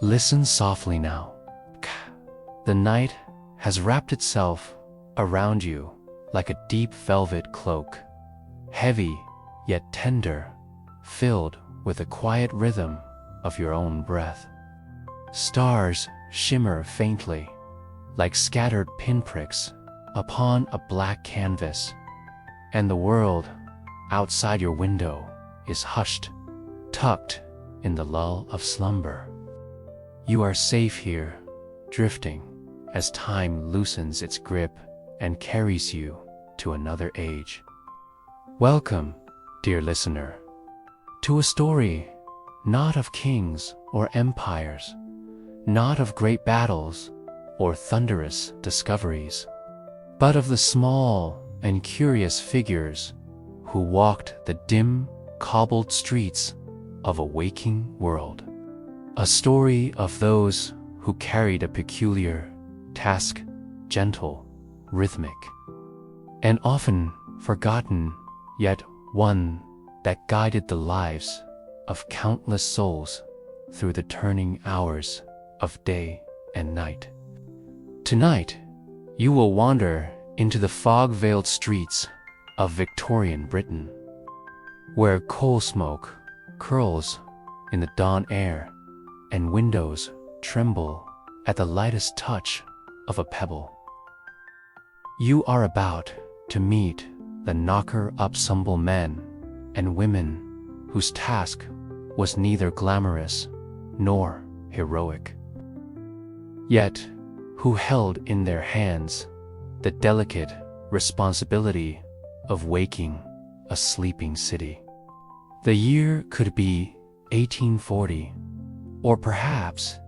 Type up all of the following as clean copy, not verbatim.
Listen softly now. The night has wrapped itself around you like a deep velvet cloak, heavy yet tender, filled with the quiet rhythm of your own breath. Stars shimmer faintly, like scattered pinpricks upon a black canvas, and the world outside your window is hushed, tucked in the lull of slumber. You are safe here, drifting as time loosens its grip and carries you to another age. Welcome, dear listener, to a story not of kings or empires, not of great battles or thunderous discoveries, but of the small and curious figures who walked the dim, cobbled streets of a waking world. A story of those who carried a peculiar task, gentle, rhythmic, and often forgotten, yet one that guided the lives of countless souls through the turning hours of day and night. Tonight, you will wander into the fog-veiled streets of Victorian Britain, where coal smoke curls in the dawn air and windows tremble at the lightest touch of a pebble. You are about to meet the knocker-up men and women whose task was neither glamorous nor heroic, yet who held in their hands the delicate responsibility of waking a sleeping city. The year could be 1840, or perhaps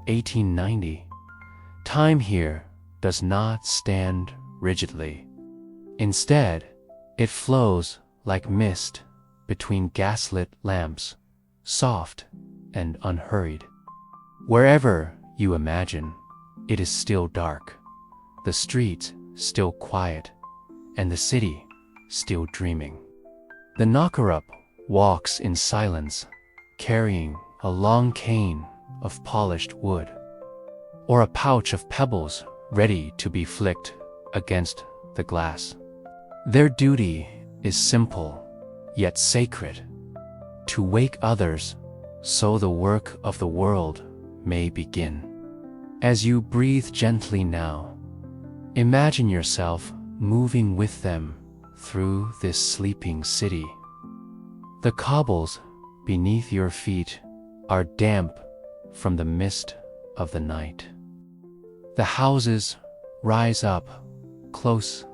1890. Time here does not stand rigidly. Instead, it flows like mist between gaslit lamps, soft and unhurried. Wherever you imagine, it is still dark, the streets still quiet, and the city still dreaming. The knocker-up walks in silence, carrying a long cane of polished wood, or a pouch of pebbles ready to be flicked against the glass. Their duty is simple, yet sacred: to wake others so the work of the world may begin. As you breathe gently now, imagine yourself moving with them through this sleeping city. The cobbles beneath your feet are damp from the mist of the night. The houses rise up close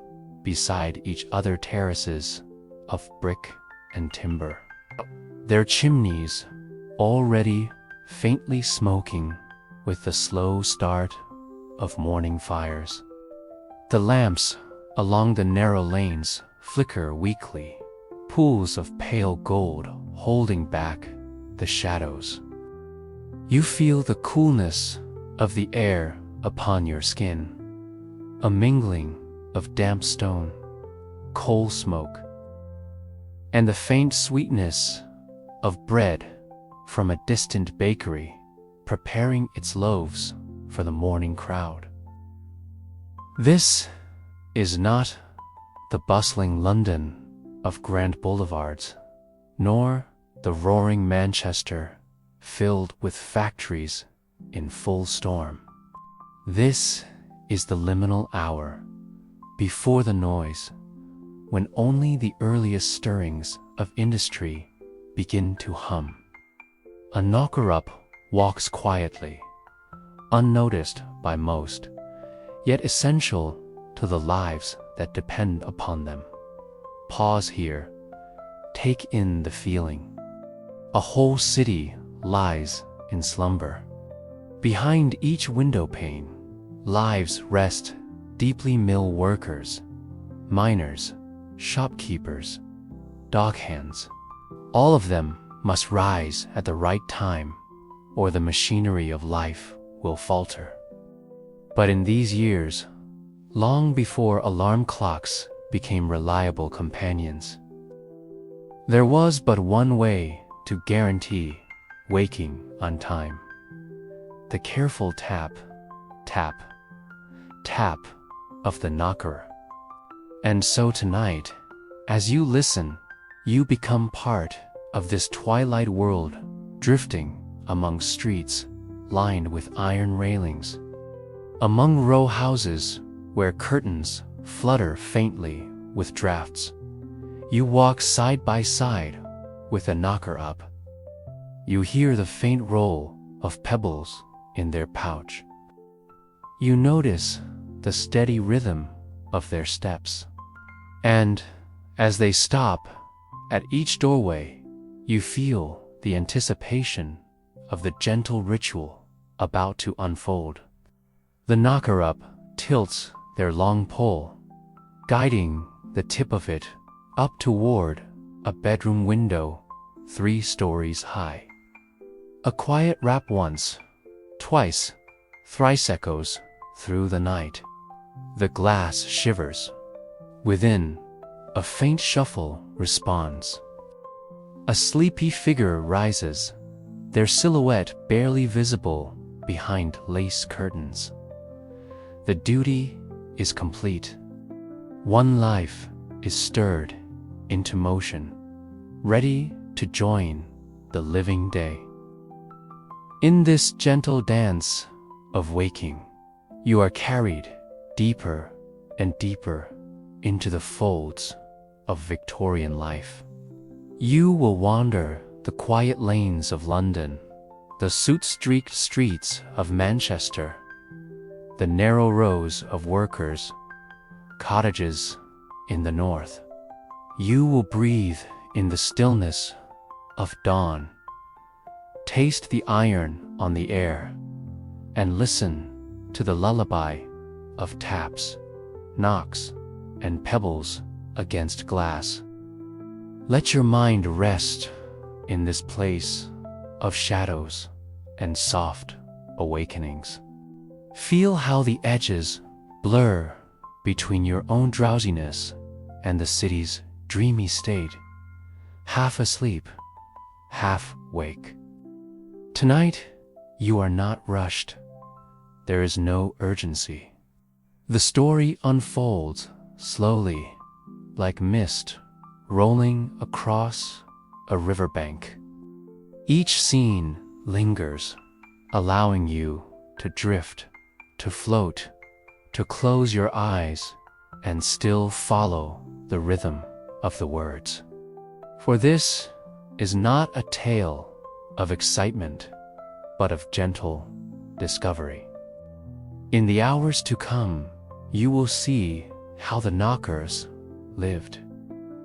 beside each other, terraces of brick and timber, their chimneys already faintly smoking with the slow start of morning fires. The lamps along the narrow lanes flicker weakly, pools of pale gold holding back the shadows. You feel the coolness of the air upon your skin, a mingling of damp stone, coal smoke, and the faint sweetness of bread from a distant bakery preparing its loaves for the morning crowd. This is not the bustling London of grand boulevards, nor the roaring Manchester filled with factories in full storm. This is the liminal hour, before the noise, when only the earliest stirrings of industry begin to hum. A knocker-up walks quietly, unnoticed by most, yet essential to the lives that depend upon them. Pause here, take in the feeling. A whole city lies in slumber. Behind each window pane, lives rest: deeply mill workers, miners, shopkeepers, dockhands. All of them must rise at the right time, or the machinery of life will falter. But in these years, long before alarm clocks became reliable companions, there was but one way to guarantee waking on time: the careful tap, tap, tap of the knocker. And so tonight, as you listen, you become part of this twilight world, drifting among streets lined with iron railings, among row houses where curtains flutter faintly with drafts. You walk side by side with a knocker up. You hear the faint roll of pebbles in their pouch. You notice the steady rhythm of their steps. And as they stop at each doorway, you feel the anticipation of the gentle ritual about to unfold. The knocker-up tilts their long pole, guiding the tip of it up toward a bedroom window 3 stories high. A quiet rap once, twice, thrice echoes through the night. The glass shivers. Within, a faint shuffle responds. A sleepy figure rises, their silhouette barely visible behind lace curtains. The duty is complete. One life is stirred into motion, ready to join the living day. In this gentle dance of waking, you are carried deeper and deeper into the folds of Victorian life. You will wander the quiet lanes of London, the soot-streaked streets of Manchester, the narrow rows of workers' cottages in the north. You will breathe in the stillness of dawn, taste the iron on the air, and listen to the lullaby of taps, knocks, and pebbles against glass. Let your mind rest in this place of shadows and soft awakenings. Feel how the edges blur between your own drowsiness and the city's dreamy state, half asleep, half wake. Tonight, you are not rushed. There is no urgency. The story unfolds slowly, like mist rolling across a riverbank. Each scene lingers, allowing you to drift, to float, to close your eyes and still follow the rhythm of the words. For this is not a tale of excitement, but of gentle discovery. In the hours to come, you will see how the knockers lived,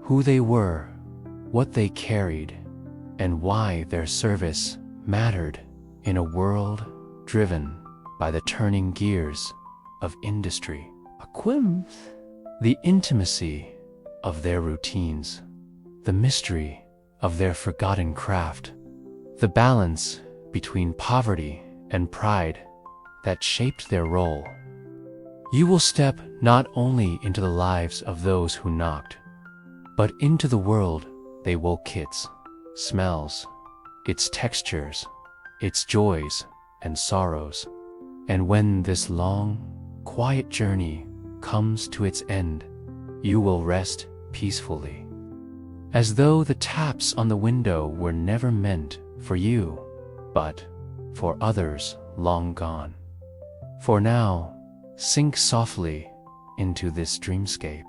who they were, what they carried, and why their service mattered in a world driven by the turning gears of industry. The intimacy of their routines, the mystery of their forgotten craft, the balance between poverty and pride that shaped their role. You will step not only into the lives of those who knocked, but into the world they woke its smells, its textures, its joys and sorrows. And when this long, quiet journey comes to its end, you will rest peacefully, as though the taps on the window were never meant for you, but for others long gone. For now, sink softly into this dreamscape.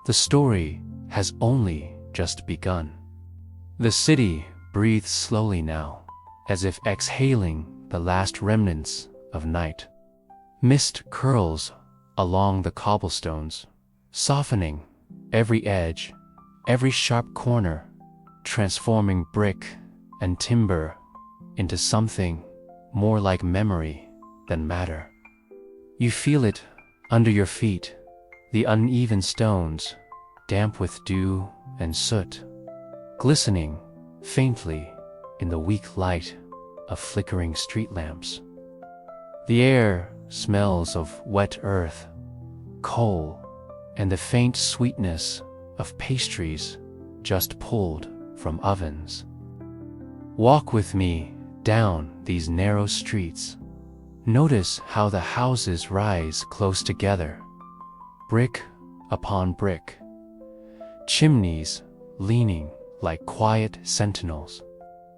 The story has only just begun. The city breathes slowly now, as if exhaling the last remnants of night. Mist curls along the cobblestones, softening every edge, every sharp corner, transforming brick and timber into something more like memory than matter. You feel it under your feet, the uneven stones, damp with dew and soot, glistening faintly in the weak light of flickering street lamps. The air smells of wet earth, coal, and the faint sweetness of pastries just pulled from ovens. Walk with me down these narrow streets. Notice how the houses rise close together, brick upon brick, chimneys leaning like quiet sentinels.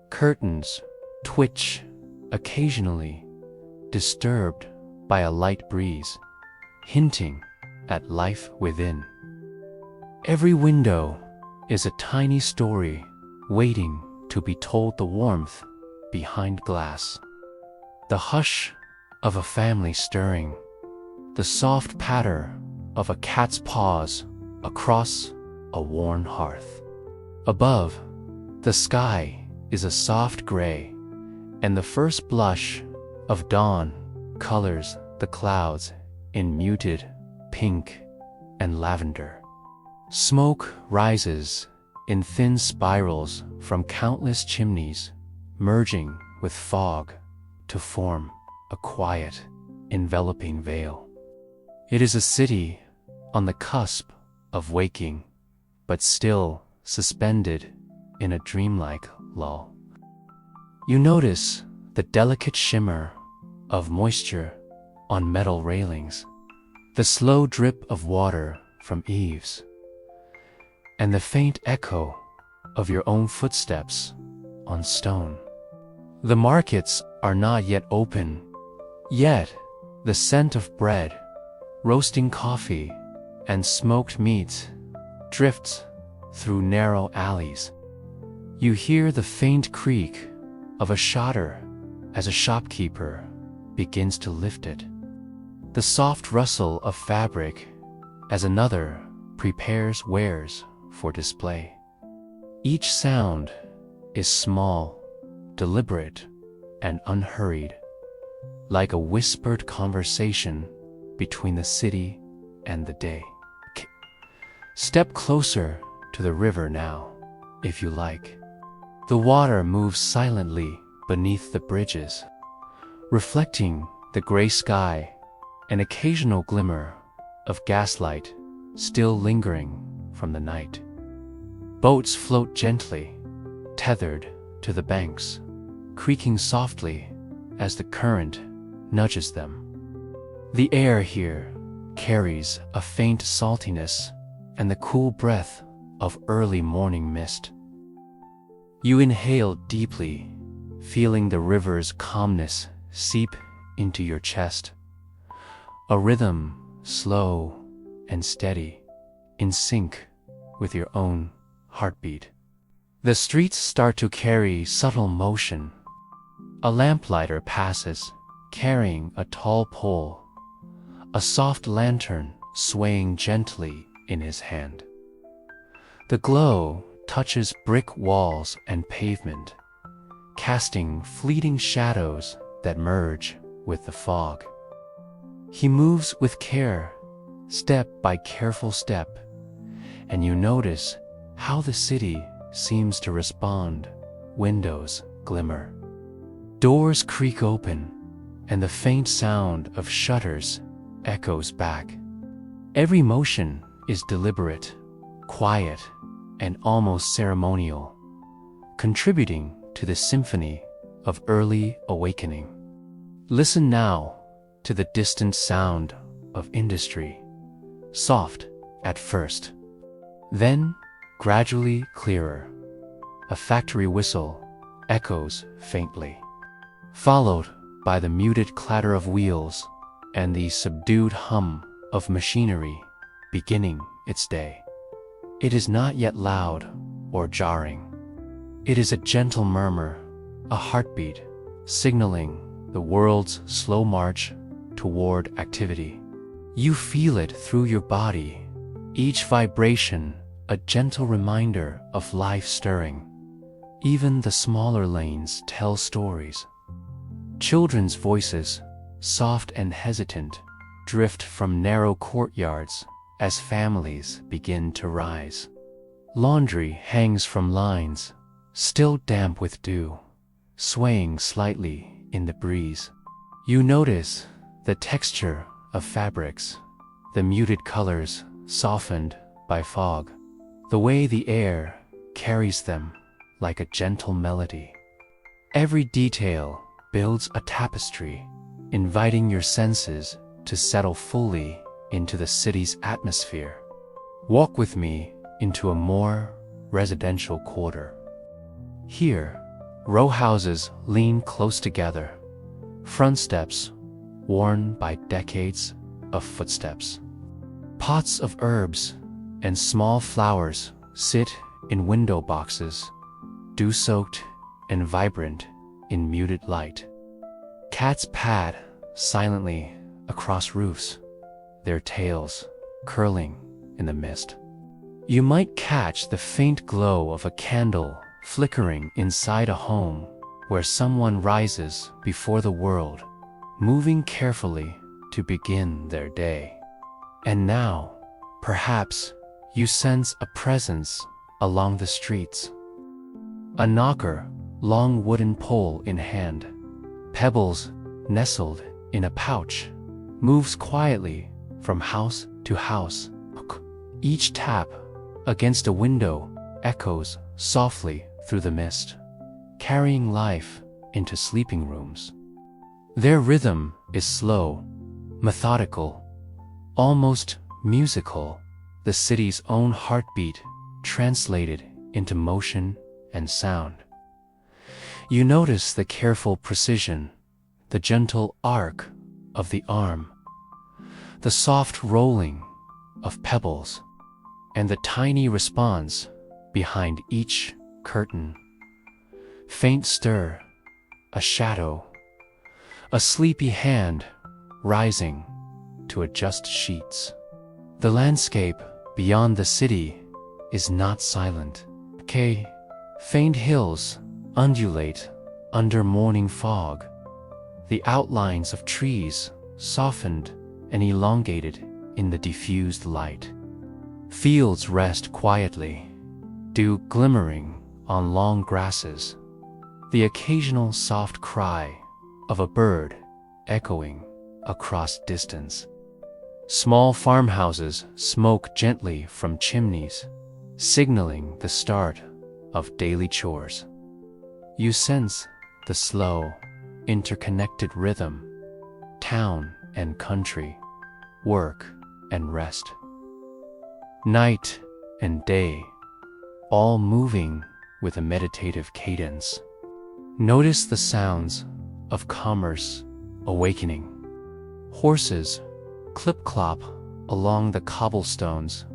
Curtains twitch occasionally, disturbed by a light breeze, hinting at life within. Every window is a tiny story waiting to be told, the warmth behind glass, the hush of a family stirring, the soft patter of a cat's paws across a worn hearth. Above, the sky is a soft gray, and the first blush of dawn colors the clouds in muted pink and lavender. Smoke rises in thin spirals from countless chimneys, merging with fog to form a quiet, enveloping veil. It is a city on the cusp of waking, but still suspended in a dreamlike lull. You notice the delicate shimmer of moisture on metal railings, the slow drip of water from eaves, and the faint echo of your own footsteps on stone. The markets are not yet open, yet the scent of bread, roasting coffee, and smoked meat drifts through narrow alleys. You hear the faint creak of a shutter as a shopkeeper begins to lift it, the soft rustle of fabric as another prepares wares for display. Each sound is small, deliberate, and unhurried, like a whispered conversation between the city and the day. Step closer to the river now, if you like. The water moves silently beneath the bridges, reflecting the gray sky, an occasional glimmer of gaslight still lingering from the night. Boats float gently, tethered to the banks, creaking softly as the current nudges them. The air here carries a faint saltiness and the cool breath of early morning mist. You inhale deeply, feeling the river's calmness seep into your chest, a rhythm slow and steady, in sync with your own heartbeat. The streets start to carry subtle motion. A lamplighter passes, carrying a tall pole, a soft lantern swaying gently in his hand. The glow touches brick walls and pavement, casting fleeting shadows that merge with the fog. He moves with care, step by careful step, and you notice how the city seems to respond. Windows glimmer, doors creak open, and the faint sound of shutters echoes back. Every motion is deliberate, quiet, and almost ceremonial, contributing to the symphony of early awakening. Listen now to the distant sound of industry, soft at first, then gradually clearer. A factory whistle echoes faintly, followed by the muted clatter of wheels and the subdued hum of machinery beginning its day. It is not yet loud or jarring. It is a gentle murmur, a heartbeat, signaling the world's slow march toward activity. You feel it through your body, each vibration a gentle reminder of life stirring. Even the smaller lanes tell stories. Children's voices, soft and hesitant, drift from narrow courtyards as families begin to rise. Laundry hangs from lines, still damp with dew, swaying slightly in the breeze. You notice the texture of fabrics, the muted colors softened by fog, the way the air carries them like a gentle melody. Every detail builds a tapestry, inviting your senses to settle fully into the city's atmosphere. Walk with me into a more residential quarter. Here, row houses lean close together, front steps worn by decades of footsteps. Pots of herbs and small flowers sit in window boxes, dew-soaked and vibrant in muted light. Cats pad silently across roofs, their tails curling in the mist. You might catch the faint glow of a candle flickering inside a home where someone rises before the world, moving carefully to begin their day. And now, perhaps, you sense a presence along the streets. A knocker, long wooden pole in hand, pebbles nestled in a pouch, moves quietly from house to house. Each tap against a window echoes softly through the mist, carrying life into sleeping rooms. Their rhythm is slow, methodical, almost musical, the city's own heartbeat translated into motion and sound. You notice the careful precision, the gentle arc of the arm, the soft rolling of pebbles, and the tiny response behind each curtain. Faint stir, a shadow, a sleepy hand rising to adjust sheets. The landscape beyond the city is not silent. Faint hills undulate under morning fog, the outlines of trees softened and elongated in the diffused light. Fields rest quietly, dew glimmering on long grasses, the occasional soft cry of a bird echoing across distance. Small farmhouses smoke gently from chimneys, signaling the start of daily chores. You sense the slow, interconnected rhythm, town and country, work and rest, night and day, all moving with a meditative cadence. Notice the sounds of commerce awakening. Horses clip-clop along the cobblestones,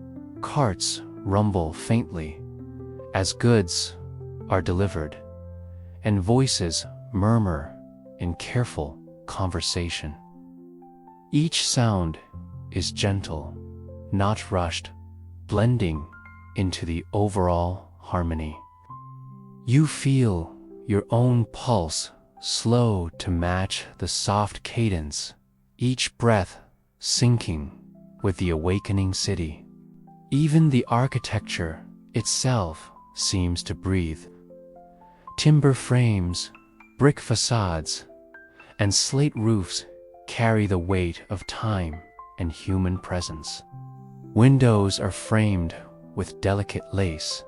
carts rumble faintly as goods are delivered, and voices murmur in careful conversation. Each sound is gentle, not rushed, blending into the overall harmony. You feel your own pulse slow to match the soft cadence, each breath syncing with the awakening city. Even the architecture itself seems to breathe. Timber frames, brick facades, and slate roofs carry the weight of time and human presence. Windows are framed with delicate lace,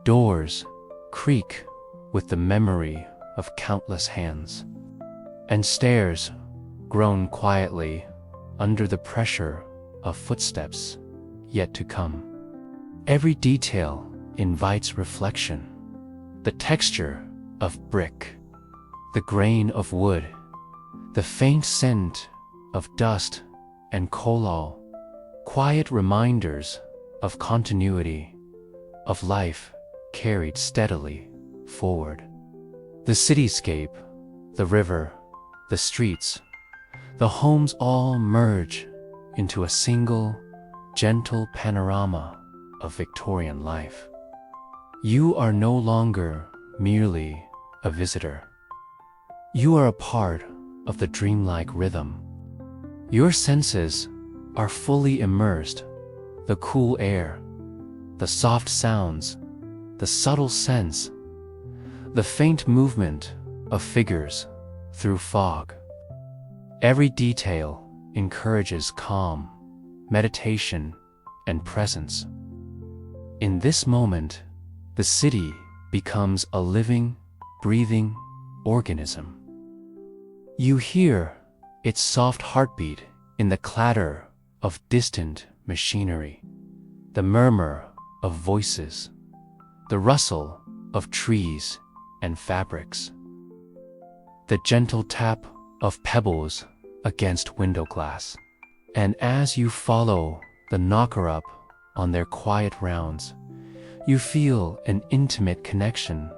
doors creak with the memory of countless hands, and stairs groan quietly under the pressure of footsteps yet to come. Every detail invites reflection. The texture of brick, the grain of wood, the faint scent of dust and kohlal, quiet reminders of continuity, of life carried steadily forward. The cityscape, the river, the streets, the homes all merge into a single, gentle panorama of Victorian life. You are no longer merely a visitor. You are a part of the dreamlike rhythm. Your senses are fully immersed. The cool air, the soft sounds, the subtle scents, the faint movement of figures through fog. Every detail encourages calm, meditation, and presence. In this moment, the city becomes a living, breathing organism. You hear its soft heartbeat in the clatter of distant machinery, the murmur of voices, the rustle of trees and fabrics, the gentle tap of pebbles against window glass. And as you follow the knocker up on their quiet rounds, you feel an intimate connection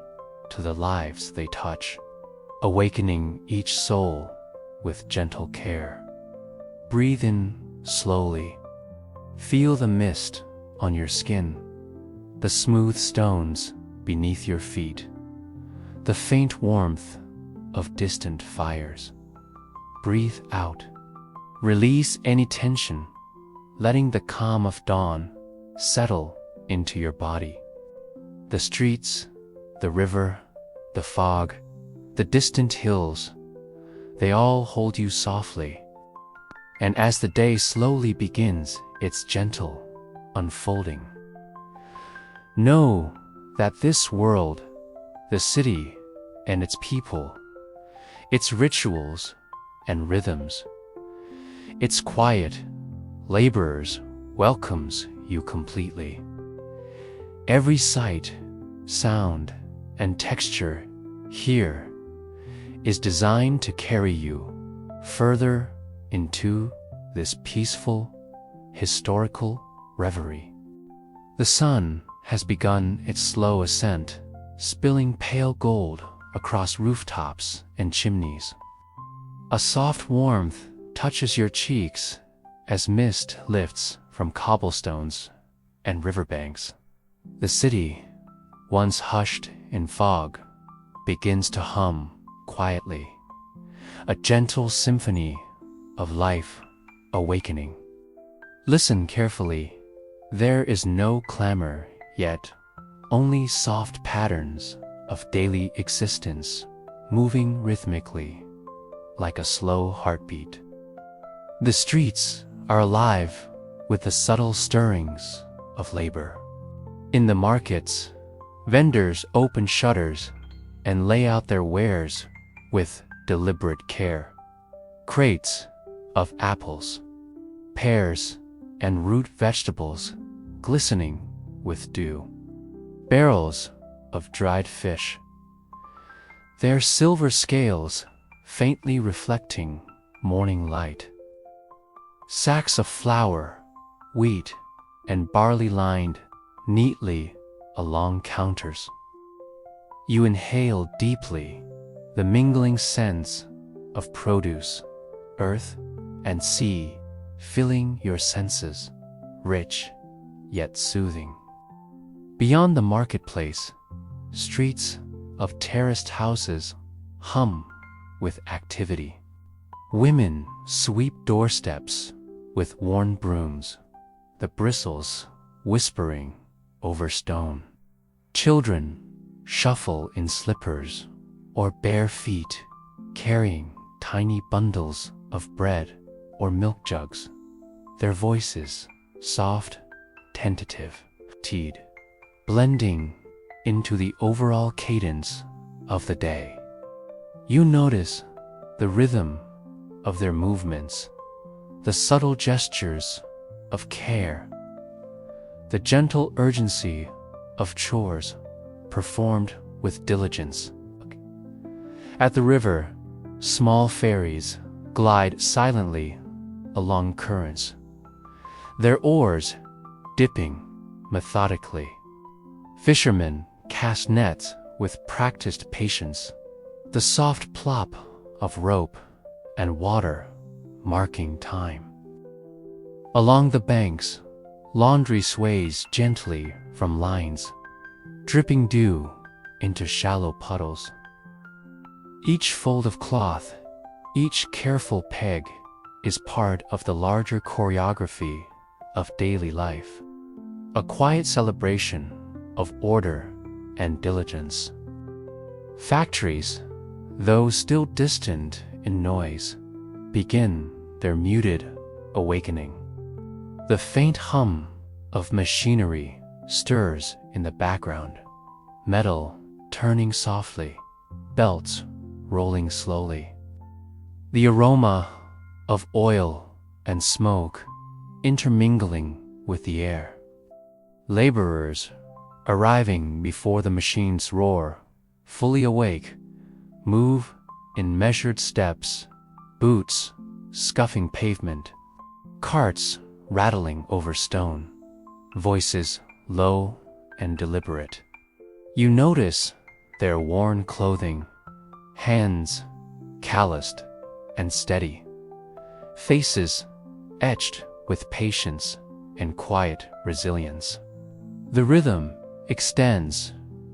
to the lives they touch, awakening each soul with gentle care. Breathe in slowly. Feel the mist on your skin, the smooth stones beneath your feet, the faint warmth of distant fires. Breathe out. Release any tension, letting the calm of dawn settle into your body. The streets, the river, the fog, the distant hills, they all hold you softly. And as the day slowly begins its gentle unfolding, know that this world, the city and its people, its rituals and rhythms, its quiet laborers welcomes you completely. Every sight, sound, and texture here is designed to carry you further into this peaceful, historical reverie. The sun has begun its slow ascent, spilling pale gold across rooftops and chimneys. A soft warmth touches your cheeks as mist lifts from cobblestones and riverbanks. The city, once hushed in fog, begins to hum quietly, a gentle symphony of life awakening. Listen carefully. There is no clamor yet, only soft patterns of daily existence moving rhythmically like a slow heartbeat. The streets are alive with the subtle stirrings of labor. In the markets, vendors open shutters and lay out their wares with deliberate care. Crates of apples, pears, and root vegetables glistening with dew. Barrels of dried fish, their silver scales faintly reflecting morning light. Sacks of flour, wheat, and barley lined neatly along counters. You inhale deeply the mingling scents of produce, earth, and sea, filling your senses, rich yet soothing. Beyond the marketplace, streets of terraced houses hum with activity. Women sweep doorsteps with worn brooms, the bristles whispering over stone. Children shuffle in slippers or bare feet, carrying tiny bundles of bread or milk jugs, their voices soft, tentative, teed, blending into the overall cadence of the day. You notice the rhythm of their movements, the subtle gestures of care, the gentle urgency of chores performed with diligence. At the river, small ferries glide silently along currents, their oars dipping methodically. Fishermen cast nets with practiced patience, the soft plop of rope and water marking time. Along the banks, laundry sways gently from lines, dripping dew into shallow puddles. Each fold of cloth, each careful peg is part of the larger choreography of daily life, a quiet celebration of order and diligence. Factories, though still distant in noise, begin their muted awakening. The faint hum of machinery stirs in the background, metal turning softly, belts rolling slowly. The aroma of oil and smoke intermingling with the air. Laborers arriving before the machines roar, fully awake, move in measured steps, boots scuffing pavement, carts rattling over stone, voices low and deliberate. You notice their worn clothing, hands calloused and steady, faces etched with patience and quiet resilience. The rhythm extends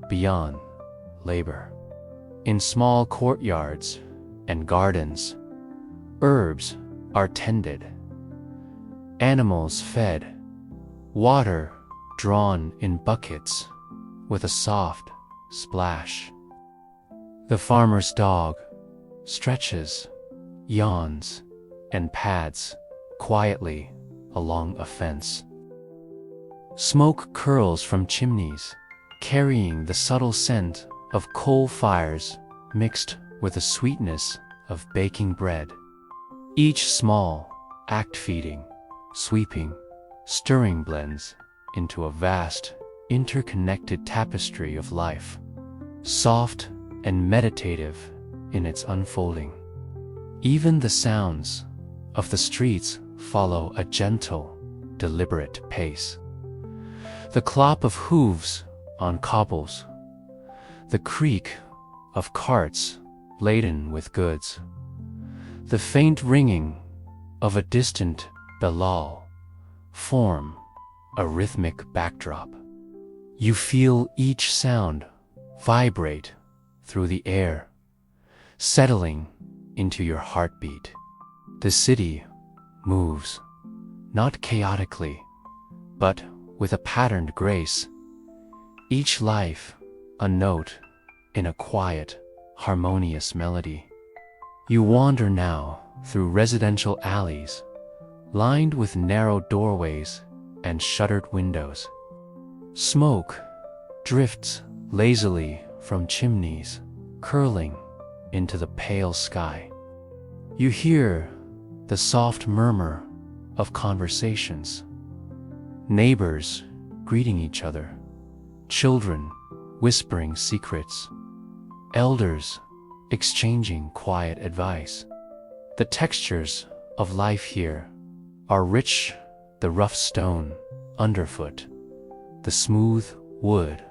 beyond labor. In small courtyards and gardens, herbs are tended, animals fed, water drawn in buckets with a soft splash. The farmer's dog stretches, yawns, and pads quietly along a fence. Smoke curls from chimneys, carrying the subtle scent of coal fires mixed with the sweetness of baking bread. Each small act feeding, sweeping, stirring blends into a vast, interconnected tapestry of life, soft and meditative in its unfolding. Even the sounds of the streets follow a gentle, deliberate pace. The clop of hooves on cobbles, the creak of carts laden with goods, the faint ringing of a distant bellal form a rhythmic backdrop. You feel each sound vibrate through the air, settling into your heartbeat. The city moves, not chaotically, but with a patterned grace, each life a note in a quiet, harmonious melody. You wander now through residential alleys, lined with narrow doorways and shuttered windows. Smoke drifts lazily from chimneys, curling into the pale sky. You hear the soft murmur of conversations, neighbors greeting each other, children whispering secrets, elders exchanging quiet advice. The textures of life here are rich: the rough stone underfoot, the smooth wood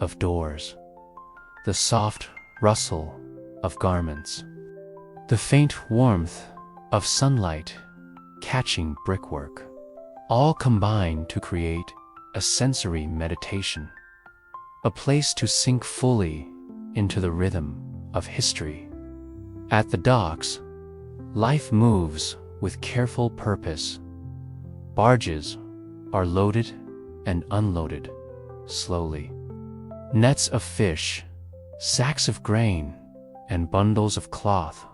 of doors, the soft rustle of garments, the faint warmth of sunlight catching brickwork, all combine to create a sensory meditation, a place to sink fully into the rhythm of history. At the docks, life moves with careful purpose. Barges are loaded and unloaded slowly. Nets of fish, sacks of grain, and bundles of cloth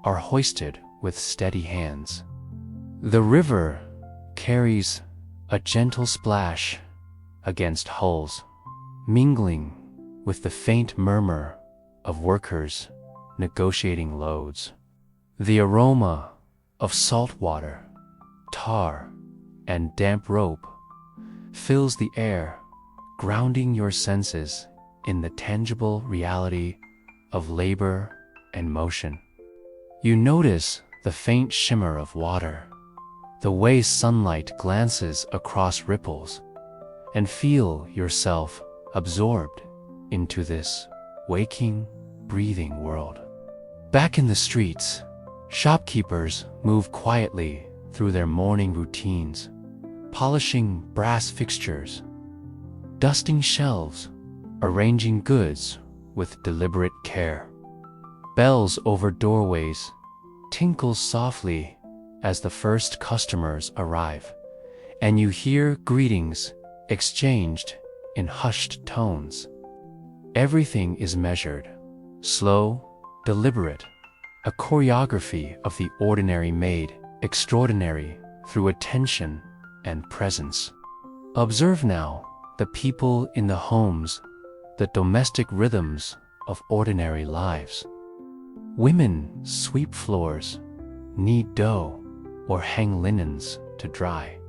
are hoisted with steady hands. The river carries a gentle splash against hulls, mingling with the faint murmur of workers negotiating loads. The aroma of salt water, tar, and damp rope fills the air, grounding your senses in the tangible reality of labor and motion. You notice the faint shimmer of water, the way sunlight glances across ripples, and feel yourself absorbed into this waking, breathing world. Back in the streets, shopkeepers move quietly through their morning routines, polishing brass fixtures, dusting shelves, arranging goods with deliberate care. Bells over doorways tinkle softly as the first customers arrive, and you hear greetings exchanged in hushed tones. Everything is measured, slow, deliberate, a choreography of the ordinary made extraordinary through attention and presence. Observe now the people in the homes, the domestic rhythms of ordinary lives. Women sweep floors, knead dough, or hang linens to dry.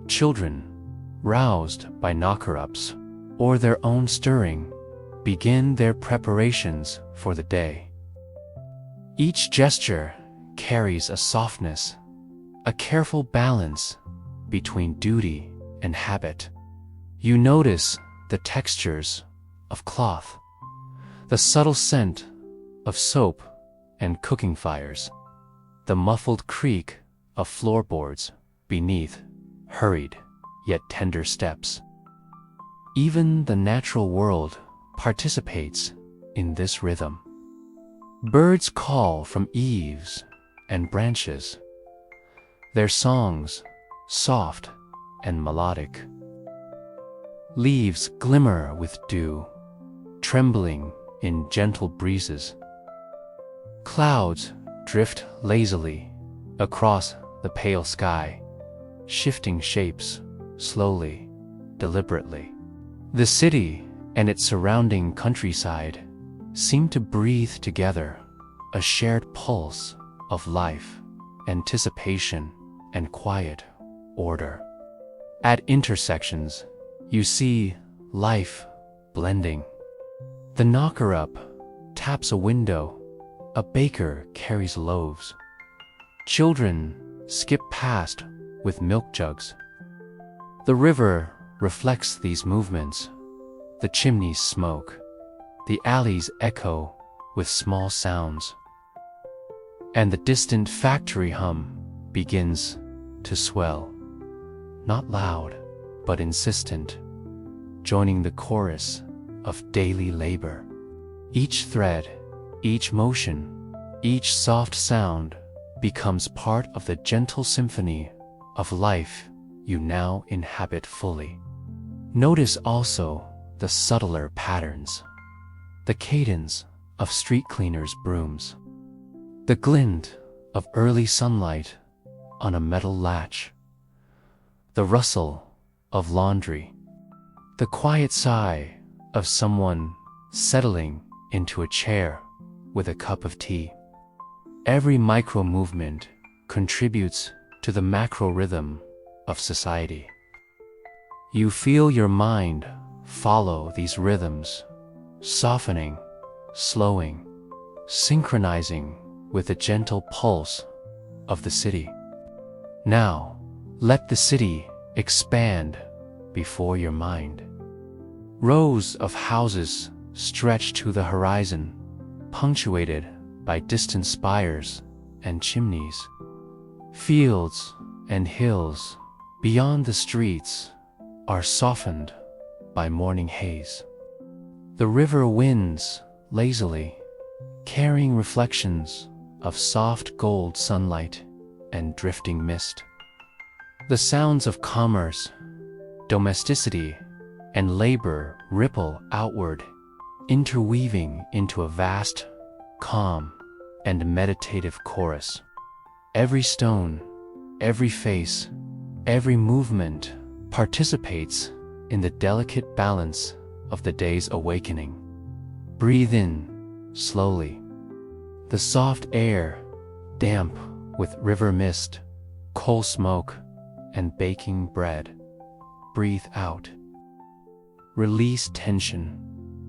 Children, roused by knocker-ups or their own stirring, begin their preparations for the day. Each gesture carries a softness, a careful balance between duty and habit. You notice the textures of cloth, the subtle scent of soap and cooking fires, the muffled creak of floorboards beneath hurried yet tender steps. Even the natural world participates in this rhythm. Birds call from eaves and branches, their songs soft and melodic. Leaves glimmer with dew, trembling in gentle breezes. Clouds drift lazily across the pale sky, shifting shapes slowly, deliberately. The city and its surrounding countryside seem to breathe together, a shared pulse of life, anticipation, and quiet order. At intersections, you see life blending. The knocker-up taps a window, a baker carries loaves. Children skip past with milk jugs. The river reflects these movements. The chimneys smoke. The alleys echo with small sounds. And the distant factory hum begins to swell, not loud, but insistent, joining the chorus of daily labor. Each thread, each motion, each soft sound becomes part of the gentle symphony of life you now inhabit fully. Notice also the subtler patterns, the cadence of street cleaners' brooms, the glint of early sunlight on a metal latch, the rustle of laundry, the quiet sigh of someone settling into a chair with a cup of tea. Every micro movement contributes to the macro rhythm of society. You feel your mind follow these rhythms, softening, slowing, synchronizing with the gentle pulse of the city. Now, let the city expand before your mind. Rows of houses stretch to the horizon, punctuated by distant spires and chimneys. Fields and hills beyond the streets are softened by morning haze. The river winds lazily, carrying reflections of soft gold sunlight and drifting mist. The sounds of commerce, domesticity, and labor ripple outward, interweaving into a vast, calm, and meditative chorus. Every stone, every face, every movement participates in the delicate balance of the day's awakening. Breathe in, slowly. The soft air, damp with river mist, coal smoke, and baking bread. Breathe out. Release tension,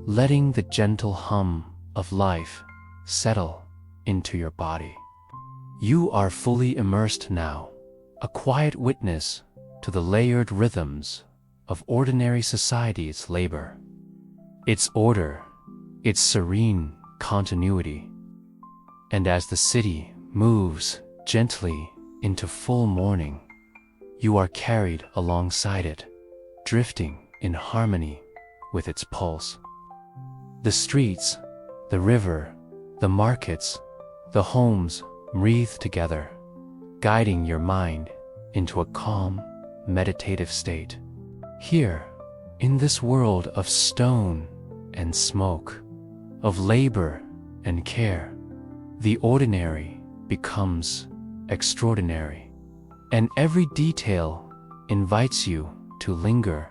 letting the gentle hum of life settle into your body. You are fully immersed now, a quiet witness to the layered rhythms of ordinary society's labor, its order, its serene continuity. And as the city moves gently into full morning, you are carried alongside it, drifting in harmony with its pulse. The streets, the river, the markets, the homes breathe together, guiding your mind into a calm, meditative state. Here, in this world of stone and smoke, of labor and care, The ordinary becomes extraordinary, and every detail invites you to linger,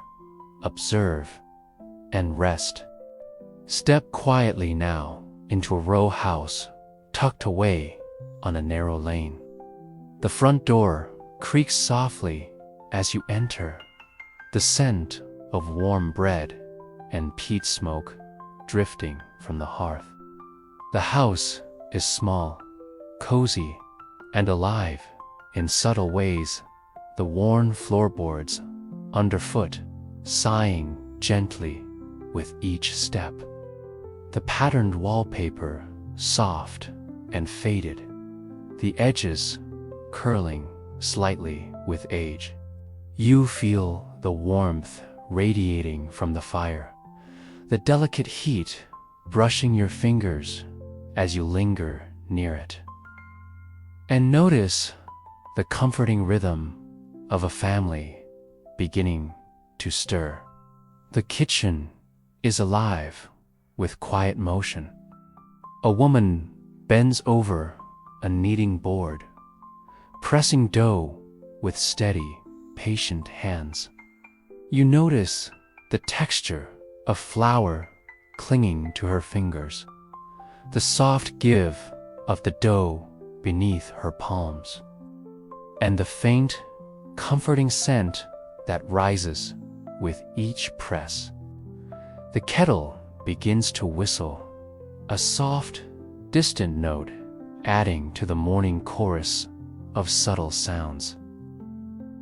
observe, and rest. Step quietly now into a row house tucked away on a narrow lane. The front door creaks softly as you enter, the scent of warm bread and peat smoke drifting from the hearth. The house is small, cozy, and alive in subtle ways, the worn floorboards underfoot sighing gently with each step. The patterned wallpaper soft and faded, the edges curling slightly with age. You feel the warmth radiating from the fire, the delicate heat brushing your fingers as you linger near it. And notice the comforting rhythm of a family beginning to stir. The kitchen is alive with quiet motion. A woman bends over a kneading board, pressing dough with steady, patient hands. You notice the texture of flour clinging to her fingers, the soft give of the dough beneath her palms, and the faint, comforting scent that rises with each press. The kettle begins to whistle, a soft, distant note adding to the morning chorus of subtle sounds.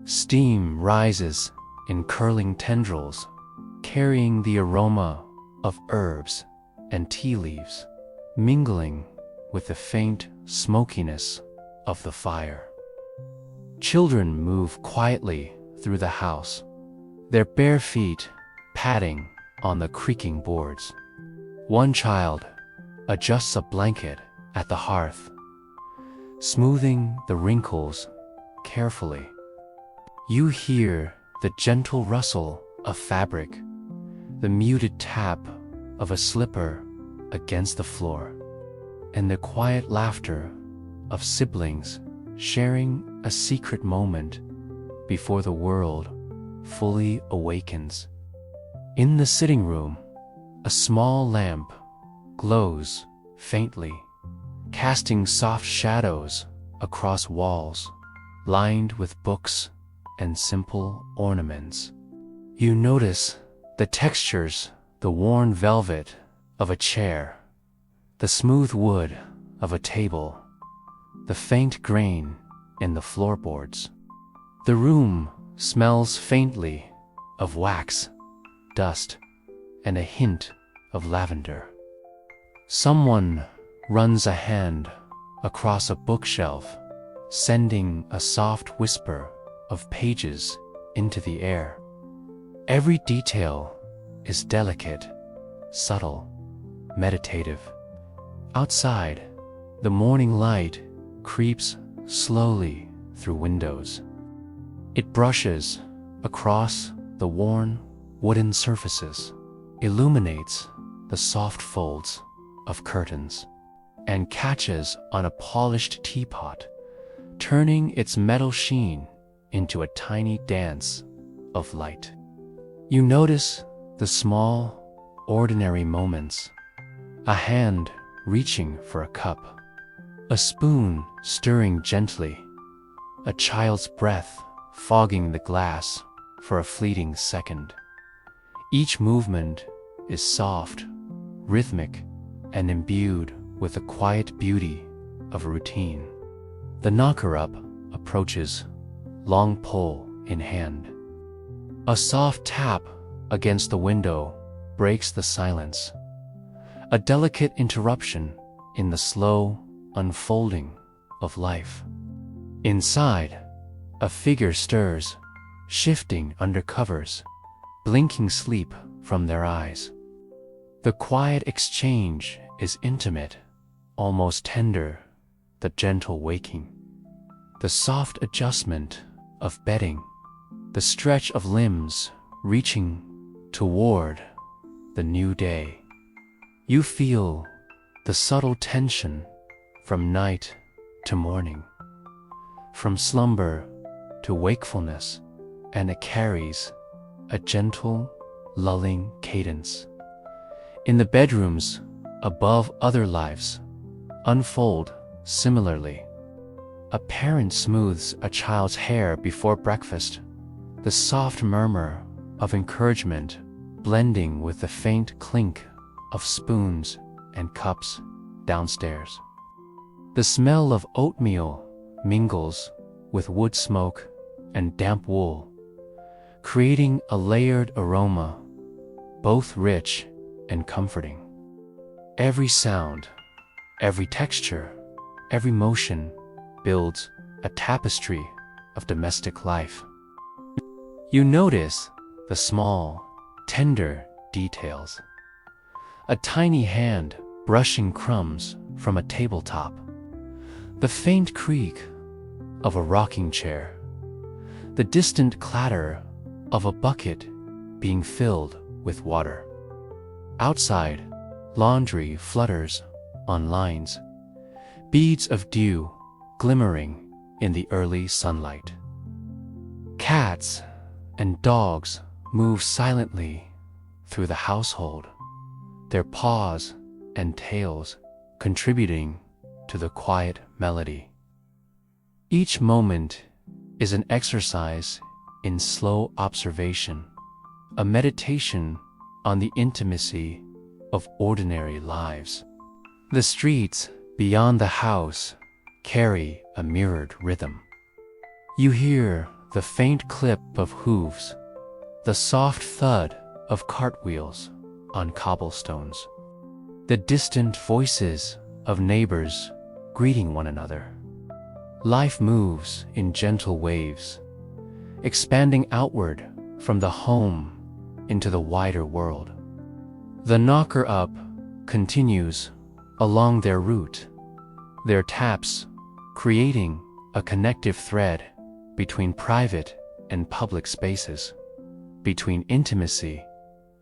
Steam rises in curling tendrils, carrying the aroma of herbs and tea leaves, mingling with the faint smokiness of the fire. Children move quietly through the house, their bare feet padding on the creaking boards. One child adjusts a blanket at the hearth, smoothing the wrinkles carefully. You hear the gentle rustle of fabric, the muted tap of a slipper against the floor, and the quiet laughter of siblings sharing a secret moment before the world fully awakens. In the sitting room, a small lamp glows faintly, casting soft shadows across walls lined with books and simple ornaments. You notice the textures, the worn velvet of a chair, the smooth wood of a table, the faint grain in the floorboards. The room smells faintly of wax, dust, and a hint of lavender. Someone runs a hand across a bookshelf, sending a soft whisper of pages into the air. Every detail is delicate, subtle, meditative. Outside, the morning light creeps slowly through windows. It brushes across the worn wooden surfaces, illuminates the soft folds of curtains, and catches on a polished teapot, turning its metal sheen into a tiny dance of light. You notice the small, ordinary moments: a hand reaching for a cup, a spoon stirring gently, a child's breath fogging the glass for a fleeting second. Each movement is soft, rhythmic, and imbued with the quiet beauty of routine. The knocker-up approaches, long pole in hand. A soft tap against the window breaks the silence, a delicate interruption in the slow unfolding of life. Inside, a figure stirs, shifting under covers, blinking sleep from their eyes. The quiet exchange is intimate, almost tender, the gentle waking, the soft adjustment of bedding, the stretch of limbs reaching toward the new day. You feel the subtle tension from night to morning, from slumber to wakefulness, and it carries a gentle, lulling cadence. In the bedrooms, above other lives, unfold similarly. A parent smooths a child's hair before breakfast, the soft murmur of encouragement blending with the faint clink of spoons and cups downstairs. The smell of oatmeal mingles with wood smoke and damp wool, creating a layered aroma, both rich and comforting. Every sound, every texture, every motion builds a tapestry of domestic life. You notice the small, tender details. A tiny hand brushing crumbs from a tabletop, the faint creak of a rocking chair, the distant clatter of a bucket being filled with water. Outside, laundry flutters on lines, beads of dew glimmering in the early sunlight. Cats and dogs move silently through the household, their paws and tails contributing to the quiet melody. Each moment is an exercise in slow observation, a meditation on the intimacy of ordinary lives. The streets beyond the house carry a mirrored rhythm. You hear the faint clip of hooves, the soft thud of cartwheels on cobblestones, the distant voices of neighbors greeting one another. Life moves in gentle waves, expanding outward from the home into the wider world. The knocker up continues along their route, their taps creating a connective thread between private and public spaces, between intimacy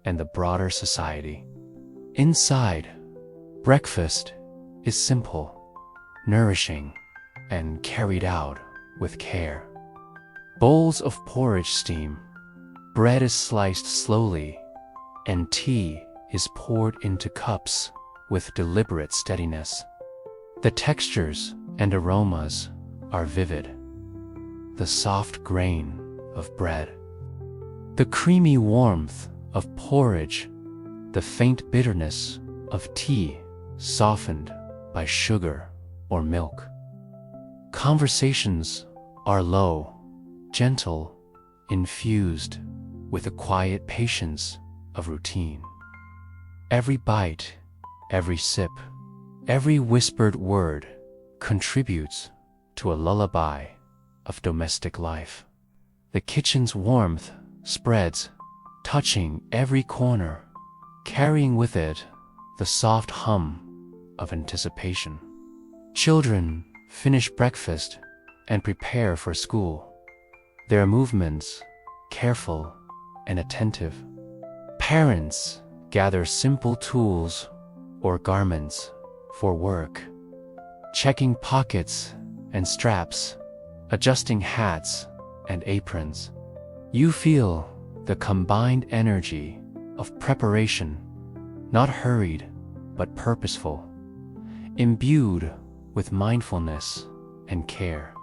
and the broader society. Inside, breakfast is simple, nourishing, and carried out with care. Bowls of porridge steam, bread is sliced slowly, and tea is poured into cups with deliberate steadiness. The textures and aromas are vivid. The soft grain of bread, the creamy warmth of porridge, the faint bitterness of tea softened by sugar or milk. Conversations are low, gentle, infused with the quiet patience of routine. Every bite, every sip, every whispered word contributes to a lullaby of domestic life. The kitchen's warmth spreads, touching every corner, carrying with it the soft hum of anticipation. Children finish breakfast and prepare for school, their movements careful and attentive. Parents gather simple tools or garments for work, checking pockets and straps, adjusting hats and aprons. You feel the combined energy of preparation, not hurried but purposeful, imbued with mindfulness and care.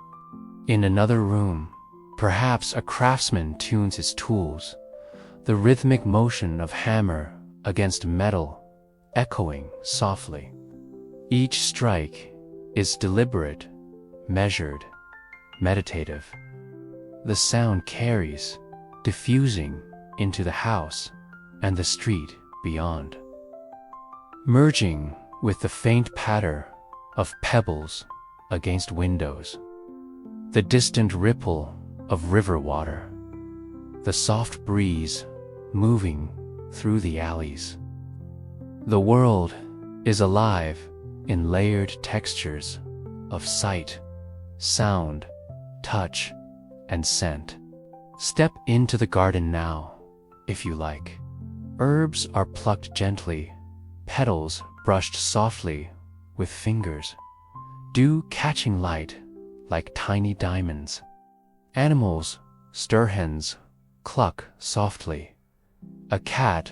In another room, perhaps a craftsman tunes his tools, the rhythmic motion of hammer against metal echoing softly. Each strike is deliberate, measured, meditative. The sound carries, diffusing into the house and the street beyond, merging with the faint patter of pebbles against windows, the distant ripple of river water, the soft breeze moving through the alleys. The world is alive in layered textures of sight, sound, touch, and scent. Step into the garden now, if you like. Herbs are plucked gently, petals brushed softly with fingers, dew catching light like tiny diamonds. Animals, stir hens, cluck softly. A cat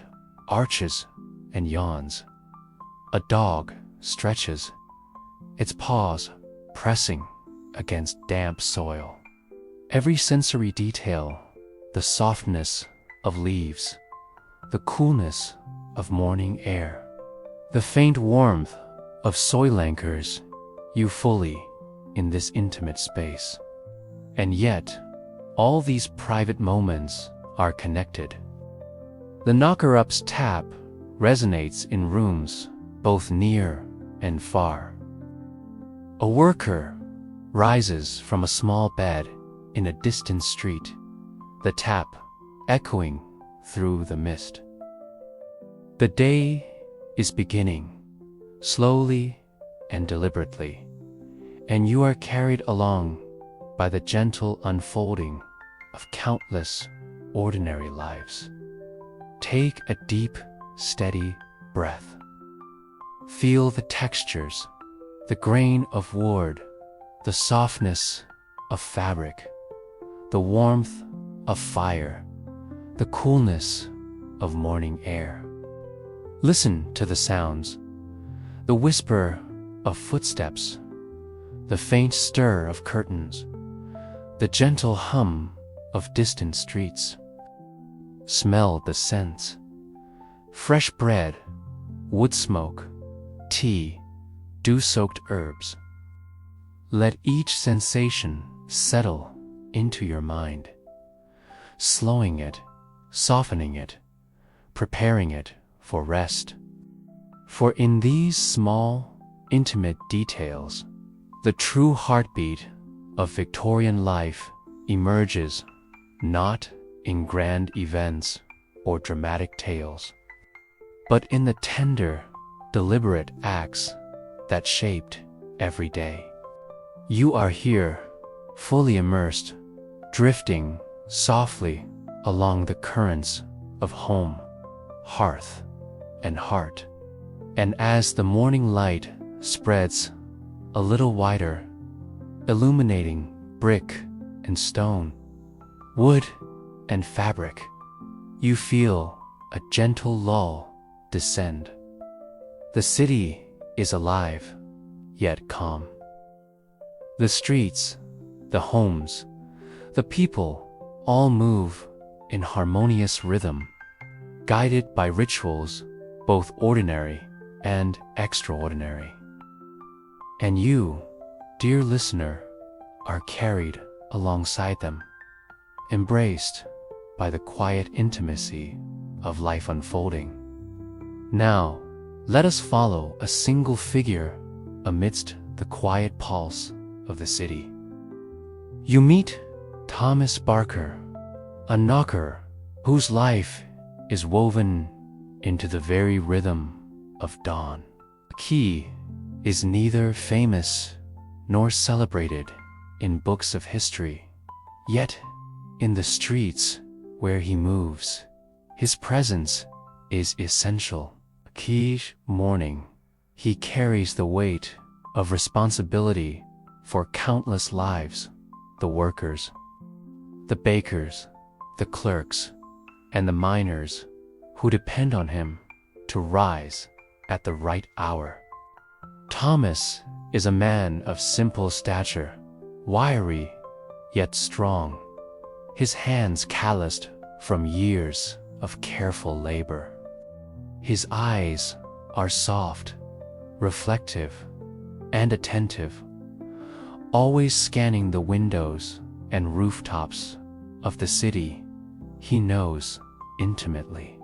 arches and yawns. A dog stretches, its paws pressing against damp soil. Every sensory detail, the softness of leaves, the coolness of morning air, the faint warmth of soil anchors you fully in this intimate space. And yet, all these private moments are connected. The knocker-up's tap resonates in rooms both near and far. A worker rises from a small bed in a distant street, the tap echoing through the mist. The day is beginning, slowly and deliberately, and you are carried along by the gentle unfolding of countless ordinary lives. Take a deep, steady breath. Feel the textures, the grain of wood, the softness of fabric, the warmth of fire, the coolness of morning air. Listen to the sounds, the whisper of footsteps, the faint stir of curtains, the gentle hum of distant streets. Smell the scents: fresh bread, wood smoke, tea, dew-soaked herbs. Let each sensation settle into your mind, slowing it, softening it, preparing it for rest. For in these small, intimate details, the true heartbeat of Victorian life emerges, not in grand events or dramatic tales, but in the tender, deliberate acts that shaped every day. You are here, fully immersed, drifting softly along the currents of home, hearth, and heart. And as the morning light spreads a little wider, illuminating brick and stone, wood and fabric, you feel a gentle lull descend. The city is alive, yet calm. The streets, the homes, the people all move in harmonious rhythm, guided by rituals both ordinary and extraordinary. And you, dear listener, are carried alongside them, embraced by the quiet intimacy of life unfolding. Now, let us follow a single figure amidst the quiet pulse of the city. You meet Thomas Barker, a knocker whose life is woven into the very rhythm of dawn. He is neither famous nor celebrated in books of history, yet in the streets where he moves, his presence is essential. Each morning, he carries the weight of responsibility for countless lives: the workers, the bakers, the clerks, and the miners who depend on him to rise at the right hour. Thomas is a man of simple stature, wiry yet strong, his hands calloused from years of careful labor. His eyes are soft, reflective, and attentive, always scanning the windows and rooftops of the city he knows intimately.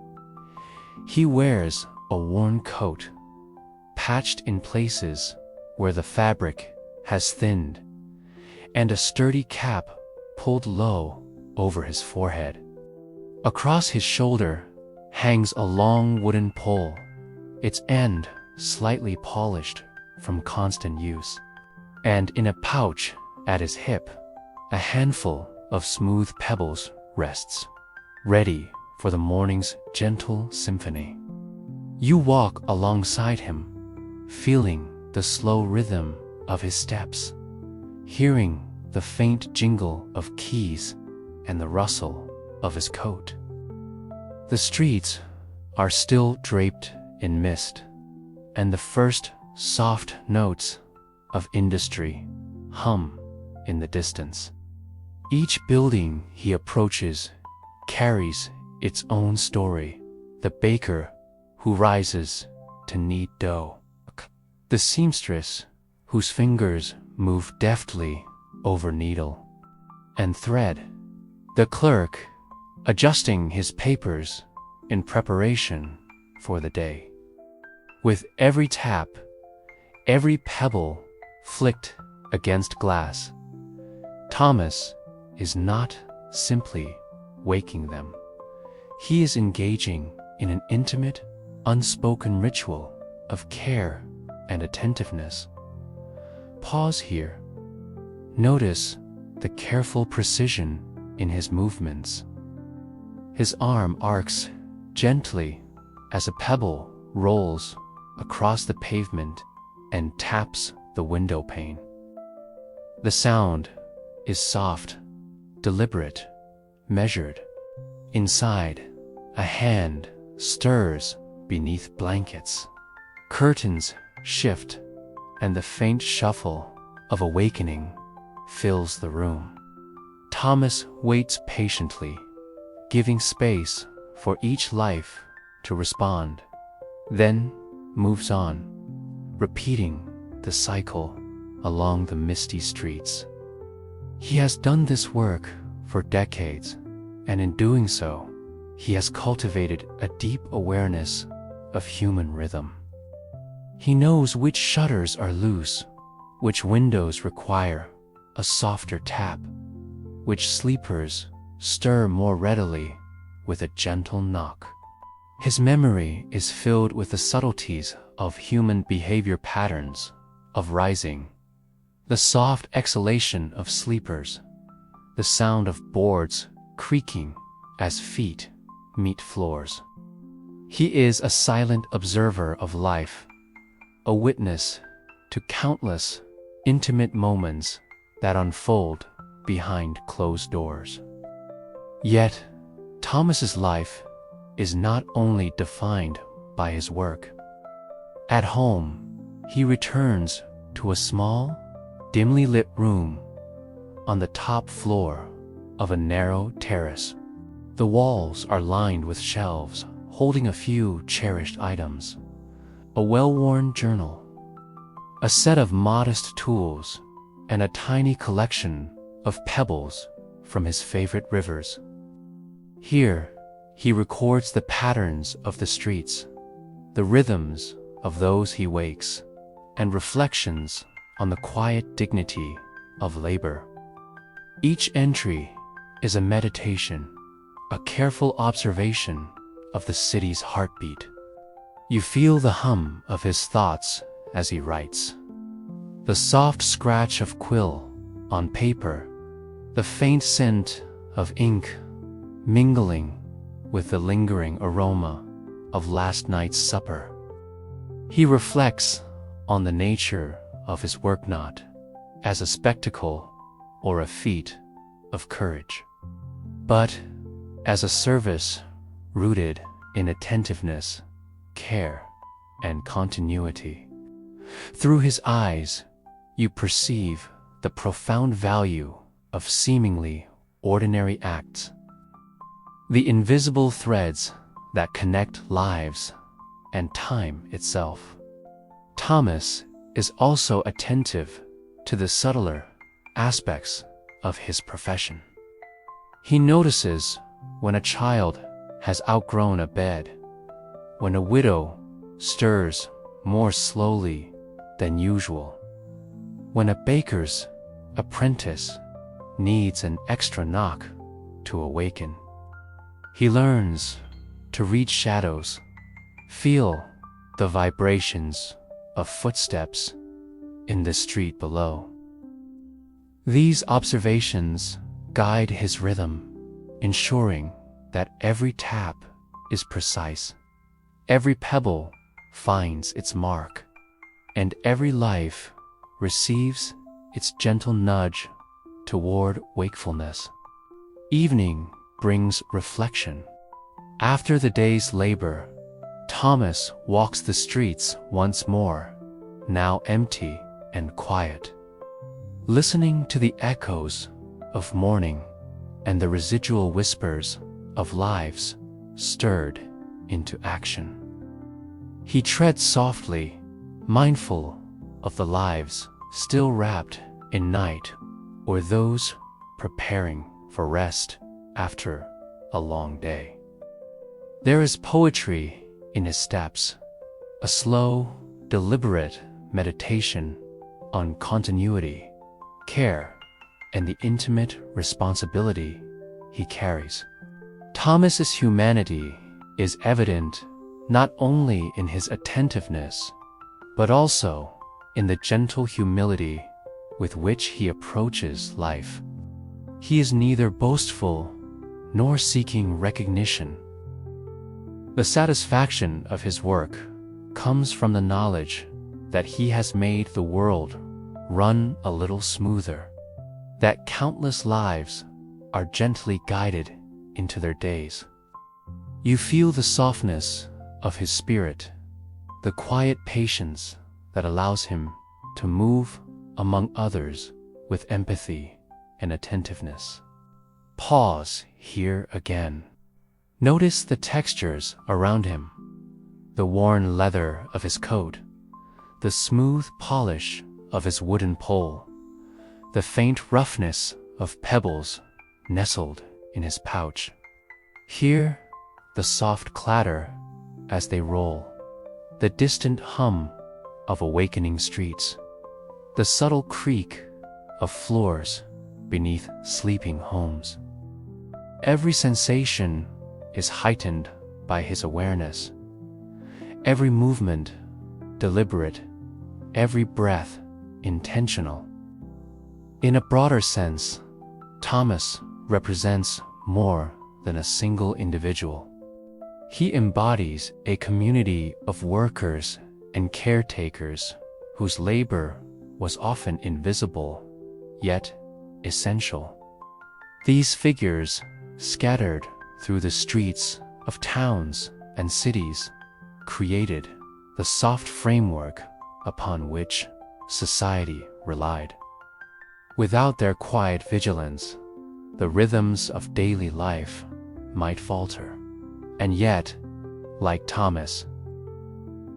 He wears a worn coat, patched in places where the fabric has thinned, and a sturdy cap pulled low over his forehead. Across his shoulder hangs a long wooden pole, its end slightly polished from constant use. And in a pouch at his hip, a handful of smooth pebbles rests, ready for the morning's gentle symphony. You walk alongside him, feeling the slow rhythm of his steps, hearing the faint jingle of keys and the rustle of his coat. The streets are still draped in mist, and the first soft notes of industry hum in the distance. Each building he approaches carries its own story: the baker who rises to knead dough, the seamstress whose fingers move deftly over needle and thread, the clerk adjusting his papers in preparation for the day. With every tap, every pebble flicked against glass, Thomas is not simply waking them. He is engaging in an intimate, unspoken ritual of care and attentiveness. Pause here. Notice the careful precision in his movements. His arm arcs gently as a pebble rolls across the pavement and taps the window pane. The sound is soft, deliberate, measured. Inside, a hand stirs beneath blankets. Curtains shift, and the faint shuffle of awakening fills the room. Thomas waits patiently, giving space for each life to respond, then moves on, repeating the cycle along the misty streets. He has done this work for decades, and in doing so, he has cultivated a deep awareness of human rhythm. He knows which shutters are loose, which windows require a softer tap, which sleepers stir more readily with a gentle knock. His memory is filled with the subtleties of human behavior patterns, of rising, the soft exhalation of sleepers, the sound of boards creaking as feet meet floors. He is a silent observer of life, a witness to countless intimate moments that unfold behind closed doors. Yet, Thomas's life is not only defined by his work. At home, he returns to a small, dimly lit room on the top floor of a narrow terrace. The walls are lined with shelves holding a few cherished items: a well-worn journal, a set of modest tools, and a tiny collection of pebbles from his favorite rivers. Here, he records the patterns of the streets, the rhythms of those he wakes, and reflections on the quiet dignity of labor. Each entry is a meditation, a careful observation of the city's heartbeat. You feel the hum of his thoughts as he writes, the soft scratch of quill on paper, the faint scent of ink mingling with the lingering aroma of last night's supper. He reflects on the nature of his work not as a spectacle or a feat of courage, but as a service rooted in attentiveness, care, and continuity. Through his eyes, you perceive the profound value of seemingly ordinary acts, the invisible threads that connect lives and time itself. Thomas is also attentive to the subtler aspects of his profession. He notices when a child has outgrown a bed, when a widow stirs more slowly than usual, when a baker's apprentice needs an extra knock to awaken. He learns to read shadows, feel the vibrations of footsteps in the street below. These observations guide his rhythm, ensuring that every tap is precise, every pebble finds its mark, and every life receives its gentle nudge toward wakefulness. Evening brings reflection. After the day's labor, Thomas walks the streets once more, now empty and quiet, listening to the echoes of morning and the residual whispers of lives stirred into action. He treads softly, mindful of the lives still wrapped in night or those preparing for rest after a long day. There is poetry in his steps, a slow, deliberate meditation on continuity, care, and the intimate responsibility he carries. Thomas's humanity is evident not only in his attentiveness, but also in the gentle humility with which he approaches life. He is neither boastful nor seeking recognition. The satisfaction of his work comes from the knowledge that he has made the world run a little smoother, that countless lives are gently guided into their days. You feel the softness of his spirit, the quiet patience that allows him to move among others with empathy and attentiveness. Pause here again. Notice the textures around him, the worn leather of his coat, the smooth polish of his wooden pole, the faint roughness of pebbles nestled in his pouch. Hear the soft clatter as they roll, the distant hum of awakening streets, the subtle creak of floors beneath sleeping homes. Every sensation is heightened by his awareness, every movement deliberate, every breath intentional. In a broader sense, Thomas represents more than a single individual. He embodies a community of workers and caretakers whose labor was often invisible, yet essential. These figures, scattered through the streets of towns and cities, created the soft framework upon which society relied. Without their quiet vigilance, the rhythms of daily life might falter. And yet, like Thomas,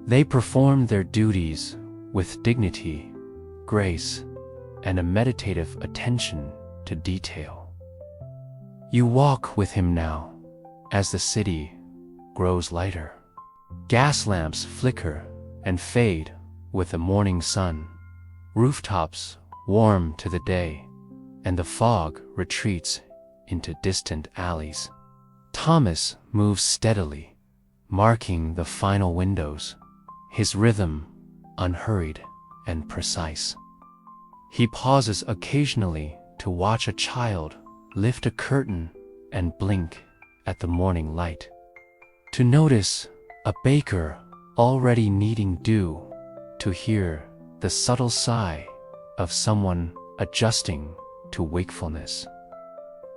they performed their duties with dignity, grace, and a meditative attention to detail. You walk with him now as the city grows lighter. Gas lamps flicker and fade with the morning sun. Rooftops warm to the day, and the fog retreats into distant alleys. Thomas moves steadily, marking the final windows, his rhythm unhurried and precise. He pauses occasionally to watch a child lift a curtain and blink at the morning light, to notice a baker already kneading dough, to hear the subtle sigh of someone adjusting to wakefulness.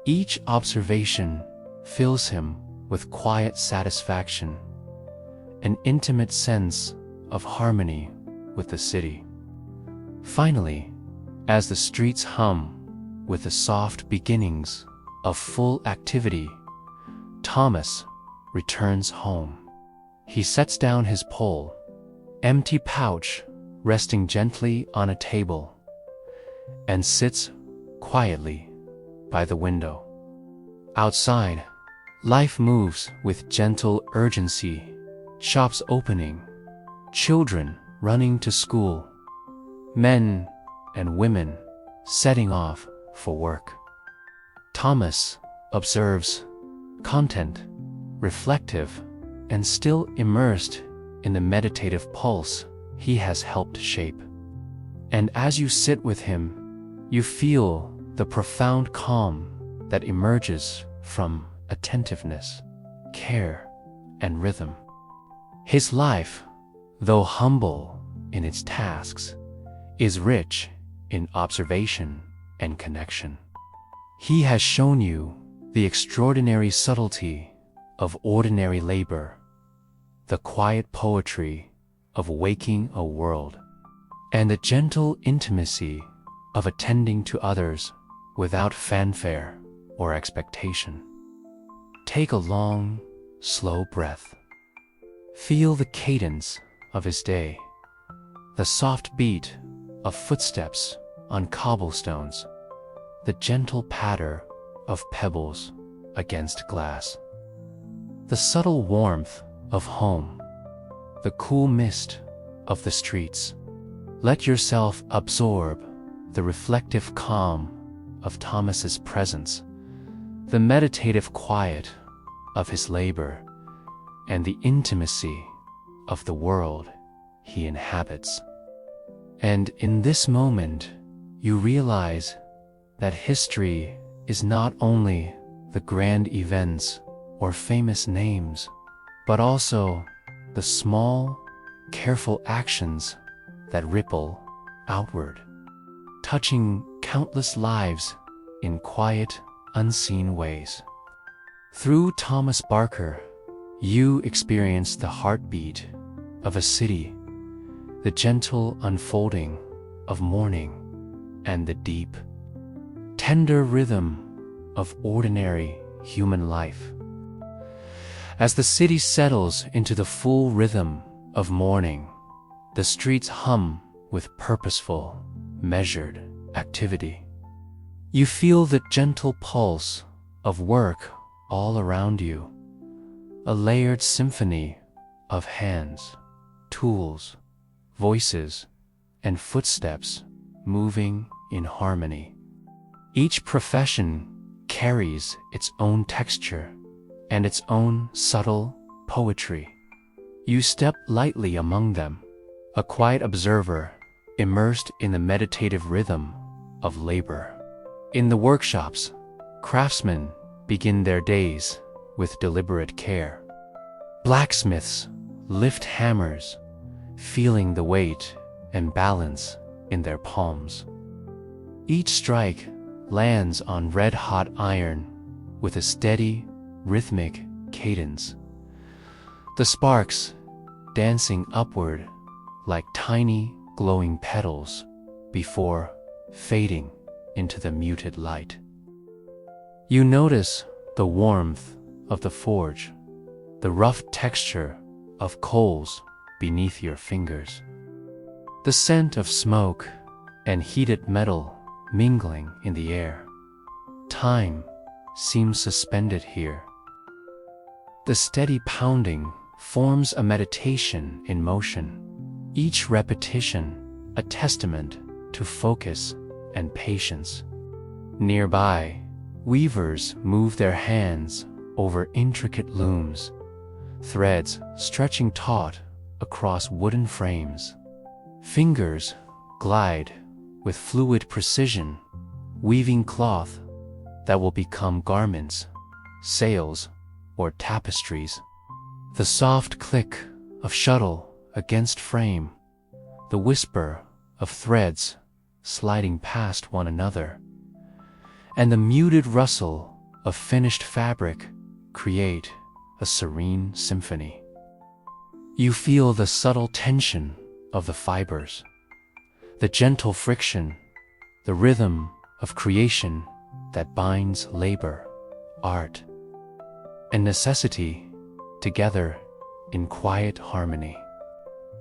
Each observation fills him with quiet satisfaction, an intimate sense of harmony with the city. Finally, as the streets hum with the soft beginnings of full activity, Thomas returns home. He sets down his pole, empty pouch resting gently on a table, and sits quietly by the window. Outside, life moves with gentle urgency, shops opening, children running to school, men and women setting off for work. Thomas observes, content, reflective, and still immersed in the meditative pulse he has helped shape. And as you sit with him, you feel the profound calm that emerges from attentiveness, care, and rhythm. His life, though humble in its tasks, is rich in observation and connection. He has shown you the extraordinary subtlety of ordinary labor, the quiet poetry of waking a world, and the gentle intimacy of attending to others without fanfare or expectation. Take a long, slow breath. Feel the cadence of his day, the soft beat of footsteps on cobblestones, the gentle patter of pebbles against glass, the subtle warmth of home, the cool mist of the streets. Let yourself absorb the reflective calm of Thomas's presence, the meditative quiet of his labor, and the intimacy of the world he inhabits. And in this moment, you realize that history is not only the grand events or famous names, but also the small, careful actions that ripple outward, touching countless lives in quiet, unseen ways. Through Thomas Barker, you experience the heartbeat of a city, the gentle unfolding of morning, and the deep, tender rhythm of ordinary human life. As the city settles into the full rhythm of morning, the streets hum with purposeful, measured activity. You feel the gentle pulse of work all around you, a layered symphony of hands, tools, voices, and footsteps moving in harmony. Each profession carries its own texture and its own subtle poetry. You step lightly among them, a quiet observer immersed in the meditative rhythm of labor. In the workshops, craftsmen begin their days with deliberate care. Blacksmiths lift hammers, feeling the weight and balance in their palms. Each strike lands on red-hot iron with a steady, rhythmic cadence, the sparks dancing upward like tiny, glowing petals before fading into the muted light. You notice the warmth of the forge, the rough texture of coals beneath your fingers, the scent of smoke and heated metal mingling in the air. Time seems suspended here. The steady pounding forms a meditation in motion, each repetition a testament to focus and patience. Nearby, weavers move their hands over intricate looms, threads stretching taut across wooden frames. Fingers glide with fluid precision, weaving cloth that will become garments, sails, or tapestries. The soft click of shuttle against frame, the whisper of threads sliding past one another, and the muted rustle of finished fabric create a serene symphony. You feel the subtle tension of the fibers, the gentle friction, the rhythm of creation that binds labor, art, and necessity together in quiet harmony.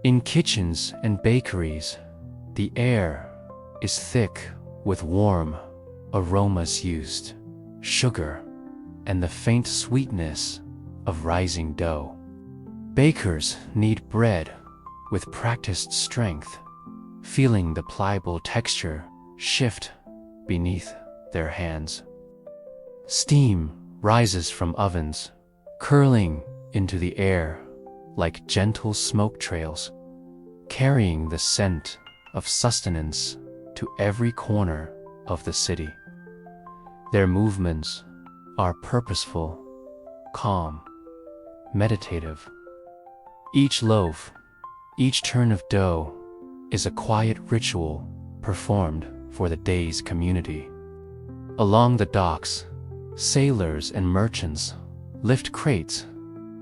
In kitchens and bakeries, the air is thick with warm aromas used, sugar, and the faint sweetness of rising dough. Bakers knead bread with practiced strength, feeling the pliable texture shift beneath their hands. Steam rises from ovens, curling into the air like gentle smoke trails, carrying the scent of sustenance to every corner of the city. Their movements are purposeful, calm, meditative. Each loaf, each turn of dough, is a quiet ritual performed for the day's community. Along the docks, sailors and merchants lift crates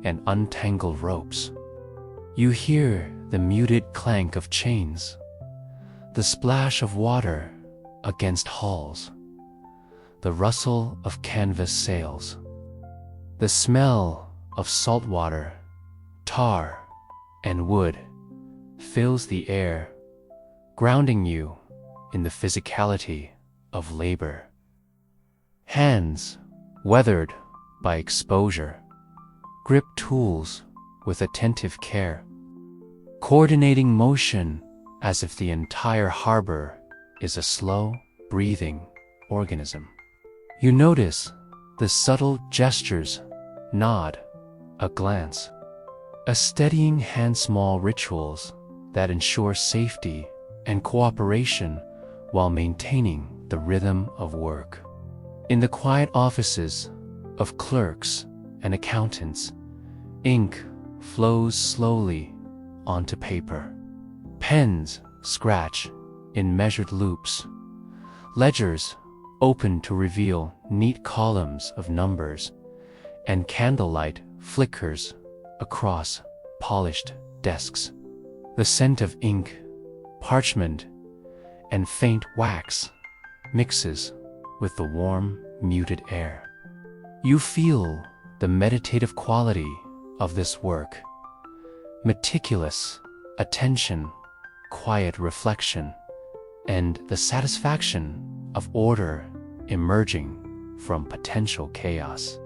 and untangle ropes. You hear the muted clank of chains, the splash of water against hulls, the rustle of canvas sails. The smell of salt water, tar, and wood fills the air, grounding you in the physicality of labor. Hands, weathered by exposure, grip tools with attentive care, coordinating motion as if the entire harbor is a slow, breathing organism. You notice the subtle gestures, nod, a glance, a steadying hand, small rituals that ensure safety and cooperation while maintaining the rhythm of work. In the quiet offices of clerks and accountants, ink flows slowly onto paper. Pens scratch in measured loops. Ledgers open to reveal neat columns of numbers, and candlelight flickers across polished desks. The scent of ink, parchment, and faint wax mixes with the warm, muted air. You feel the meditative quality of this work. Meticulous attention, quiet reflection, and the satisfaction of order emerging from potential chaos.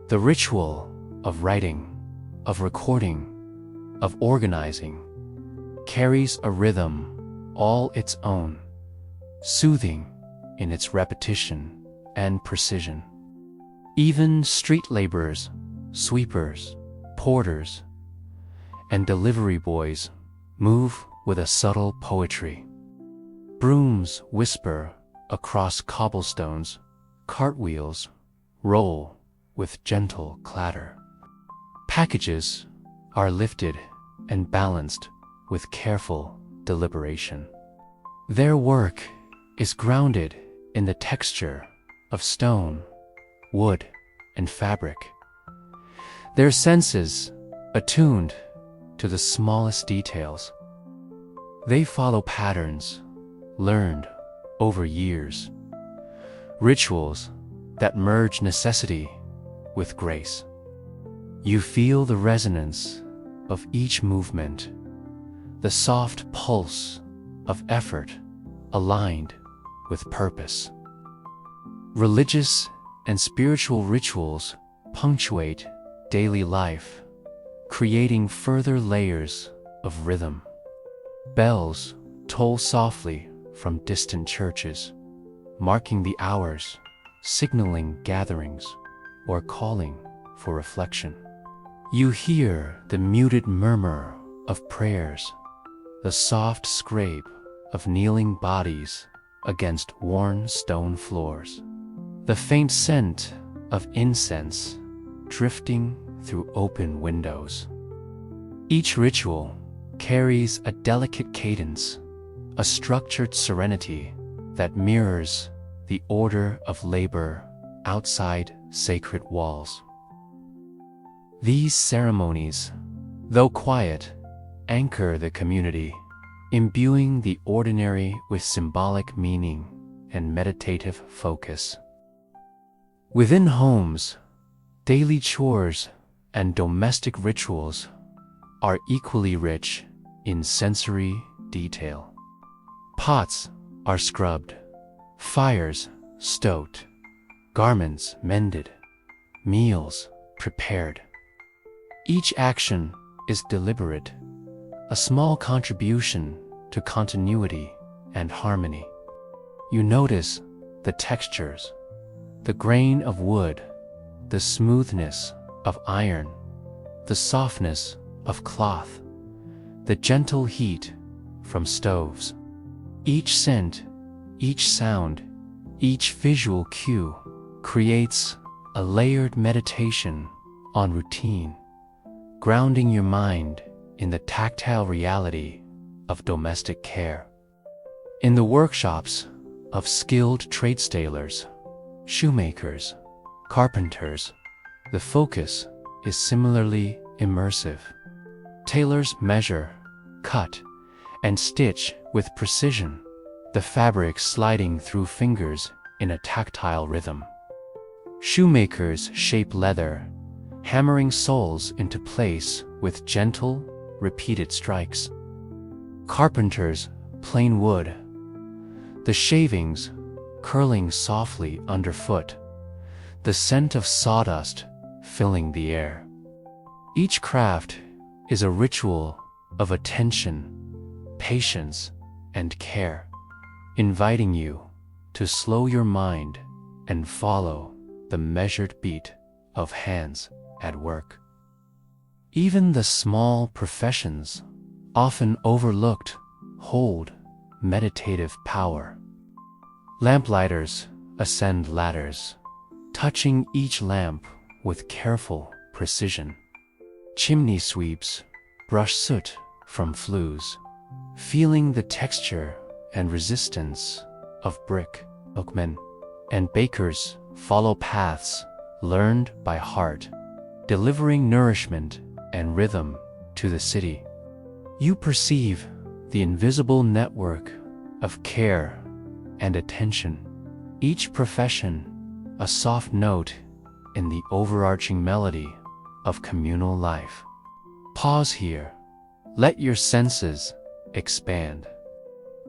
The ritual of writing, of recording, of organizing carries a rhythm all its own, soothing in its repetition and precision. Even street laborers, sweepers, porters, and delivery boys move with a subtle poetry. Brooms whisper across cobblestones, cartwheels roll with gentle clatter. Packages are lifted and balanced with careful deliberation. Their work is grounded in the texture of stone, wood, and fabric. Their senses attuned to the smallest details. They follow patterns learned over years, rituals that merge necessity with grace. You feel the resonance of each movement, the soft pulse of effort aligned with purpose. Religious and spiritual rituals punctuate daily life, creating further layers of rhythm. Bells toll softly from distant churches, marking the hours, signaling gatherings, or calling for reflection. You hear the muted murmur of prayers, the soft scrape of kneeling bodies against worn stone floors, the faint scent of incense drifting through open windows. Each ritual carries a delicate cadence, a structured serenity that mirrors the order of labor outside sacred walls. These ceremonies, though quiet, anchor the community, imbuing the ordinary with symbolic meaning and meditative focus. Within homes, daily chores and domestic rituals are equally rich in sensory detail. Pots are scrubbed, fires stoked, garments mended, meals prepared. Each action is deliberate, a small contribution to continuity and harmony. You notice the textures, the grain of wood, the smoothness of iron, the softness of cloth, the gentle heat from stoves. Each scent, each sound, each visual cue creates a layered meditation on routine, grounding your mind in the tactile reality of domestic care. In the workshops of skilled trades tailors, shoemakers, carpenters, the focus is similarly immersive. Tailors measure, cut, and stitch with precision, the fabric sliding through fingers in a tactile rhythm. Shoemakers shape leather, hammering soles into place with gentle, repeated strikes. Carpenters plane wood, the shavings curling softly underfoot, the scent of sawdust filling the air. Each craft is a ritual of attention, patience, and care, inviting you to slow your mind and follow the measured beat of hands at work. Even the small professions, often overlooked, hold meditative power. Lamplighters ascend ladders, touching each lamp with careful precision. Chimney sweeps brush soot from flues, feeling the texture and resistance of brick. Cookmen and bakers follow paths learned by heart, delivering nourishment and rhythm to the city. You perceive the invisible network of care and attention, each profession a soft note in the overarching melody of communal life. Pause here. Let your senses expand.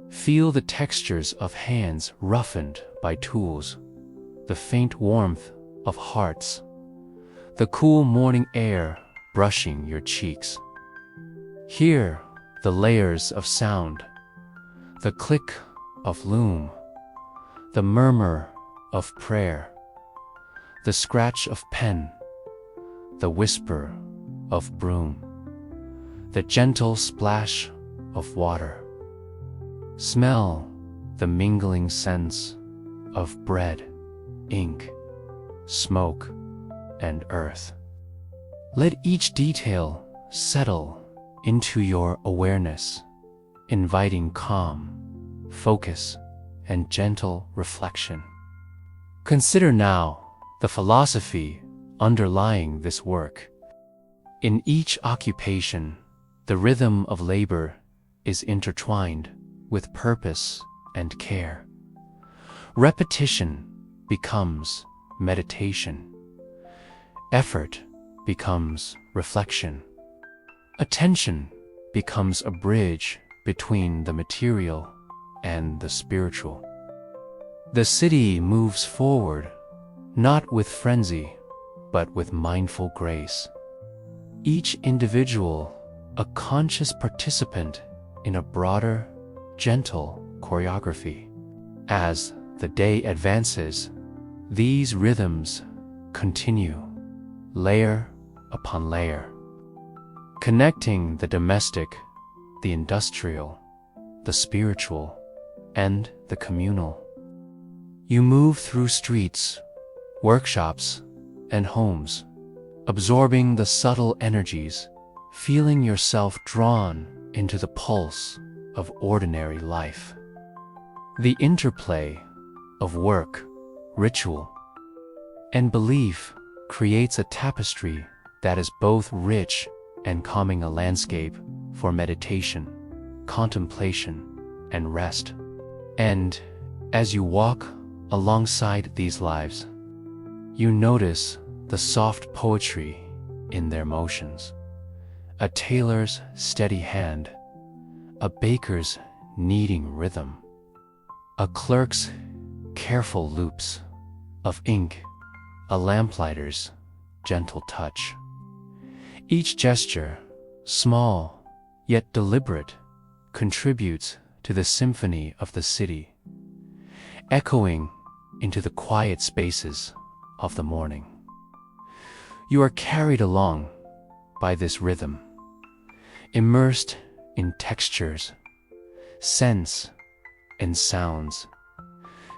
Feel the textures of hands roughened by tools, the faint warmth of hearts, the cool morning air brushing your cheeks. Hear the layers of sound, the click of loom, the murmur of prayer, the scratch of pen, the whisper of broom, the gentle splash of water. Smell the mingling scents of bread, ink, smoke, and earth. Let each detail settle into your awareness, inviting calm, focus, and gentle reflection. Consider now the philosophy underlying this work. In each occupation, the rhythm of labor is intertwined with purpose and care. Repetition becomes meditation. Effort becomes reflection. Attention becomes a bridge between the material and the spiritual. The city moves forward, not with frenzy, but with mindful grace. Each individual a conscious participant in a broader, gentle choreography. As the day advances, these rhythms continue, layer upon layer, connecting the domestic, the industrial, the spiritual, and the communal. You move through streets, workshops, and homes, absorbing the subtle energies, feeling yourself drawn into the pulse of ordinary life. The interplay of work, ritual, and belief creates a tapestry that is both rich and calming, a landscape for meditation, contemplation, and rest. And as you walk alongside these lives, you notice the soft poetry in their motions. A tailor's steady hand, a baker's kneading rhythm, a clerk's careful loops of ink, a lamplighter's gentle touch. Each gesture, small yet deliberate, contributes to the symphony of the city, echoing into the quiet spaces of the morning. You are carried along by this rhythm, immersed in textures, scents, and sounds,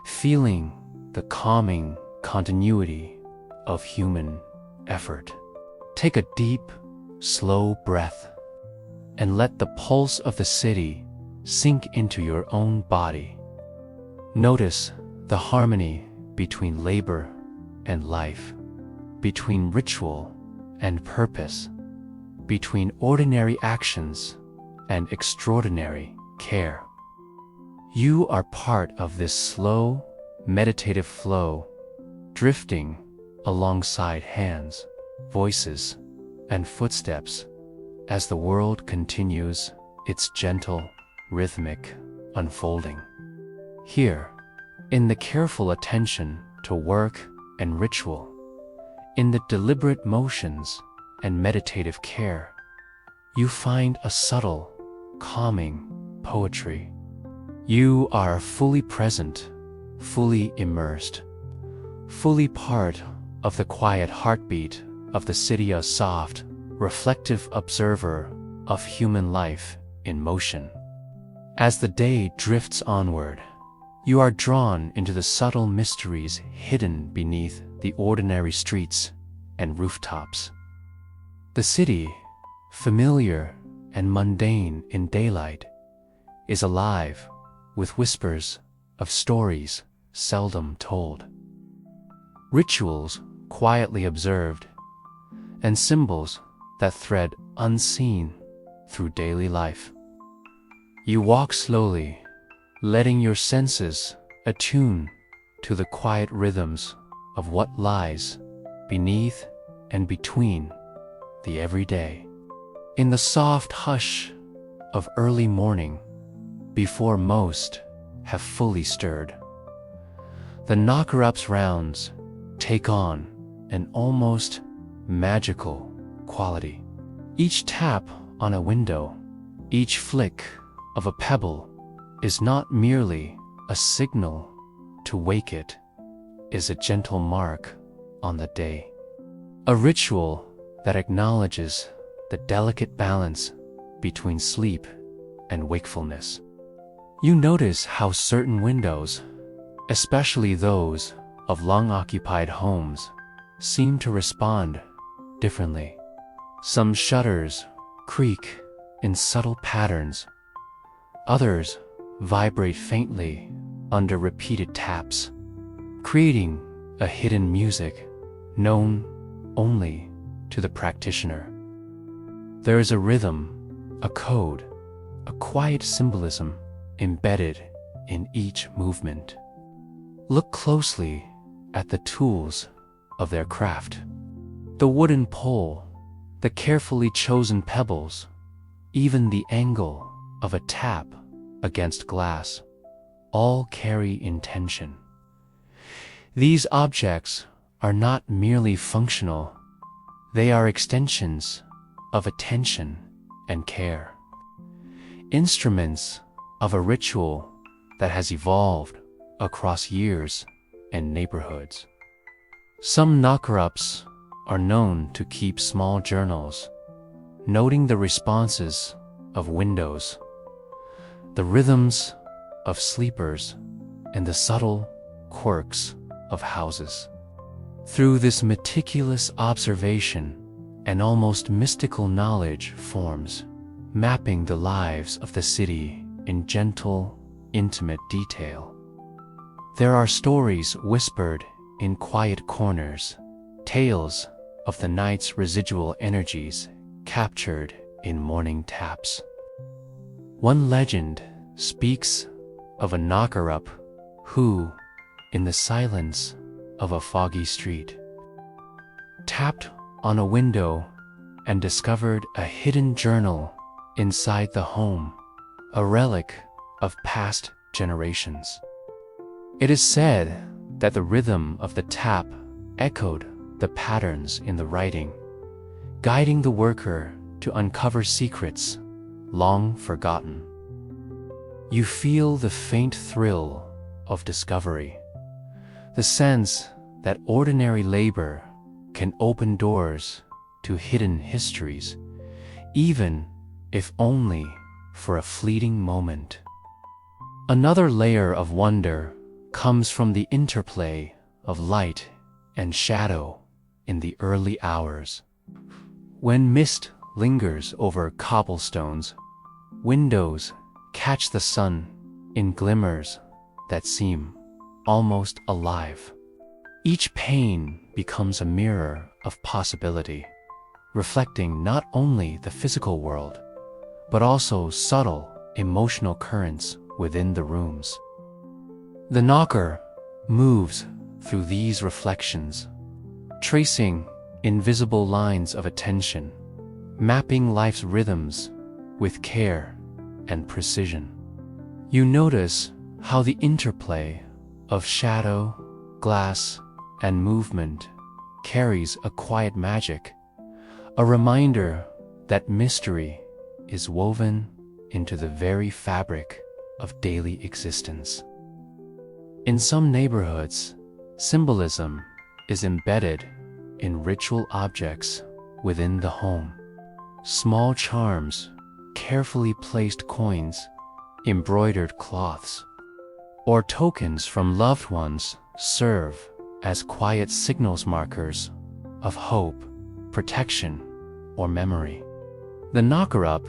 feeling the calming continuity of human effort. Take a deep, slow breath and let the pulse of the city sink into your own body. Notice the harmony between labor and life, between ritual and purpose, between ordinary actions and extraordinary care. You are part of this slow, meditative flow, drifting alongside hands, voices, and footsteps as the world continues its gentle, rhythmic unfolding. Here, in the careful attention to work and ritual, in the deliberate motions and meditative care, you find a subtle, calming poetry. You are fully present, fully immersed, fully part of the quiet heartbeat of the city, a soft, reflective observer of human life in motion. As the day drifts onward, you are drawn into the subtle mysteries hidden beneath the ordinary streets and rooftops. The city, familiar and mundane in daylight, is alive with whispers of stories seldom told, rituals quietly observed, and symbols that thread unseen through daily life. You walk slowly, letting your senses attune to the quiet rhythms of what lies beneath and between the everyday. In the soft hush of early morning, before most have fully stirred, the knocker-up's rounds take on an almost magical quality. Each tap on a window, each flick of a pebble is not merely a signal to wake, it is a gentle mark on the day, a ritual that acknowledges the delicate balance between sleep and wakefulness. You notice how certain windows, especially those of long-occupied homes, seem to respond differently. Some shutters creak in subtle patterns, others vibrate faintly under repeated taps, creating a hidden music known only to the practitioner. There is a rhythm, a code, a quiet symbolism embedded in each movement. Look closely at the tools of their craft. The wooden pole, the carefully chosen pebbles, even the angle of a tap against glass, all carry intention. These objects are not merely functional, they are extensions of attention and care. Instruments of a ritual that has evolved across years and neighborhoods. Some knocker-ups are known to keep small journals, noting the responses of windows, the rhythms of sleepers, and the subtle quirks of houses. Through this meticulous observation, an almost mystical knowledge forms, mapping the lives of the city in gentle, intimate detail. There are stories whispered in quiet corners, tales of the night's residual energies captured in morning taps. One legend speaks of a knocker-up who, in the silence of a foggy street, tapped on a window and discovered a hidden journal inside the home, a relic of past generations. It is said that the rhythm of the tap echoed the patterns in the writing, guiding the worker to uncover secrets long forgotten. You feel the faint thrill of discovery, the sense that ordinary labor can open doors to hidden histories, even if only for a fleeting moment. Another layer of wonder comes from the interplay of light and shadow in the early hours. When mist lingers over cobblestones, windows catch the sun in glimmers that seem almost alive. Each pane becomes a mirror of possibility, reflecting not only the physical world, but also subtle emotional currents within the rooms. The knocker moves through these reflections, tracing invisible lines of attention, mapping life's rhythms with care and precision. You notice how the interplay of shadow, glass, and movement carries a quiet magic, a reminder that mystery is woven into the very fabric of daily existence. In some neighborhoods, symbolism is embedded in ritual objects within the home. Small charms, carefully placed coins, embroidered cloths, or tokens from loved ones serve as quiet signals markers of hope, protection, or memory. The knocker-up,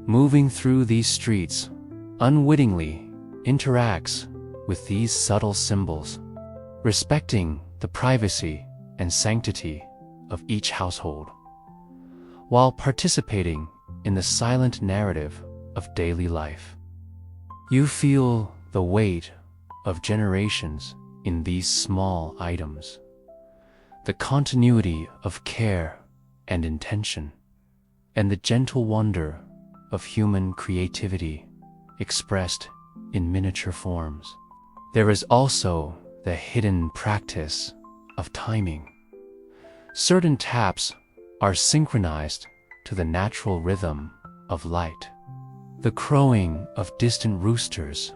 moving through these streets, unwittingly interacts with these subtle symbols, respecting the privacy and sanctity of each household, while participating in the silent narrative of daily life. You feel the weight of generations in these small items, the continuity of care and intention, and the gentle wonder of human creativity expressed in miniature forms. There is also the hidden practice of timing. Certain taps are synchronized to the natural rhythm of light, the crowing of distant roosters,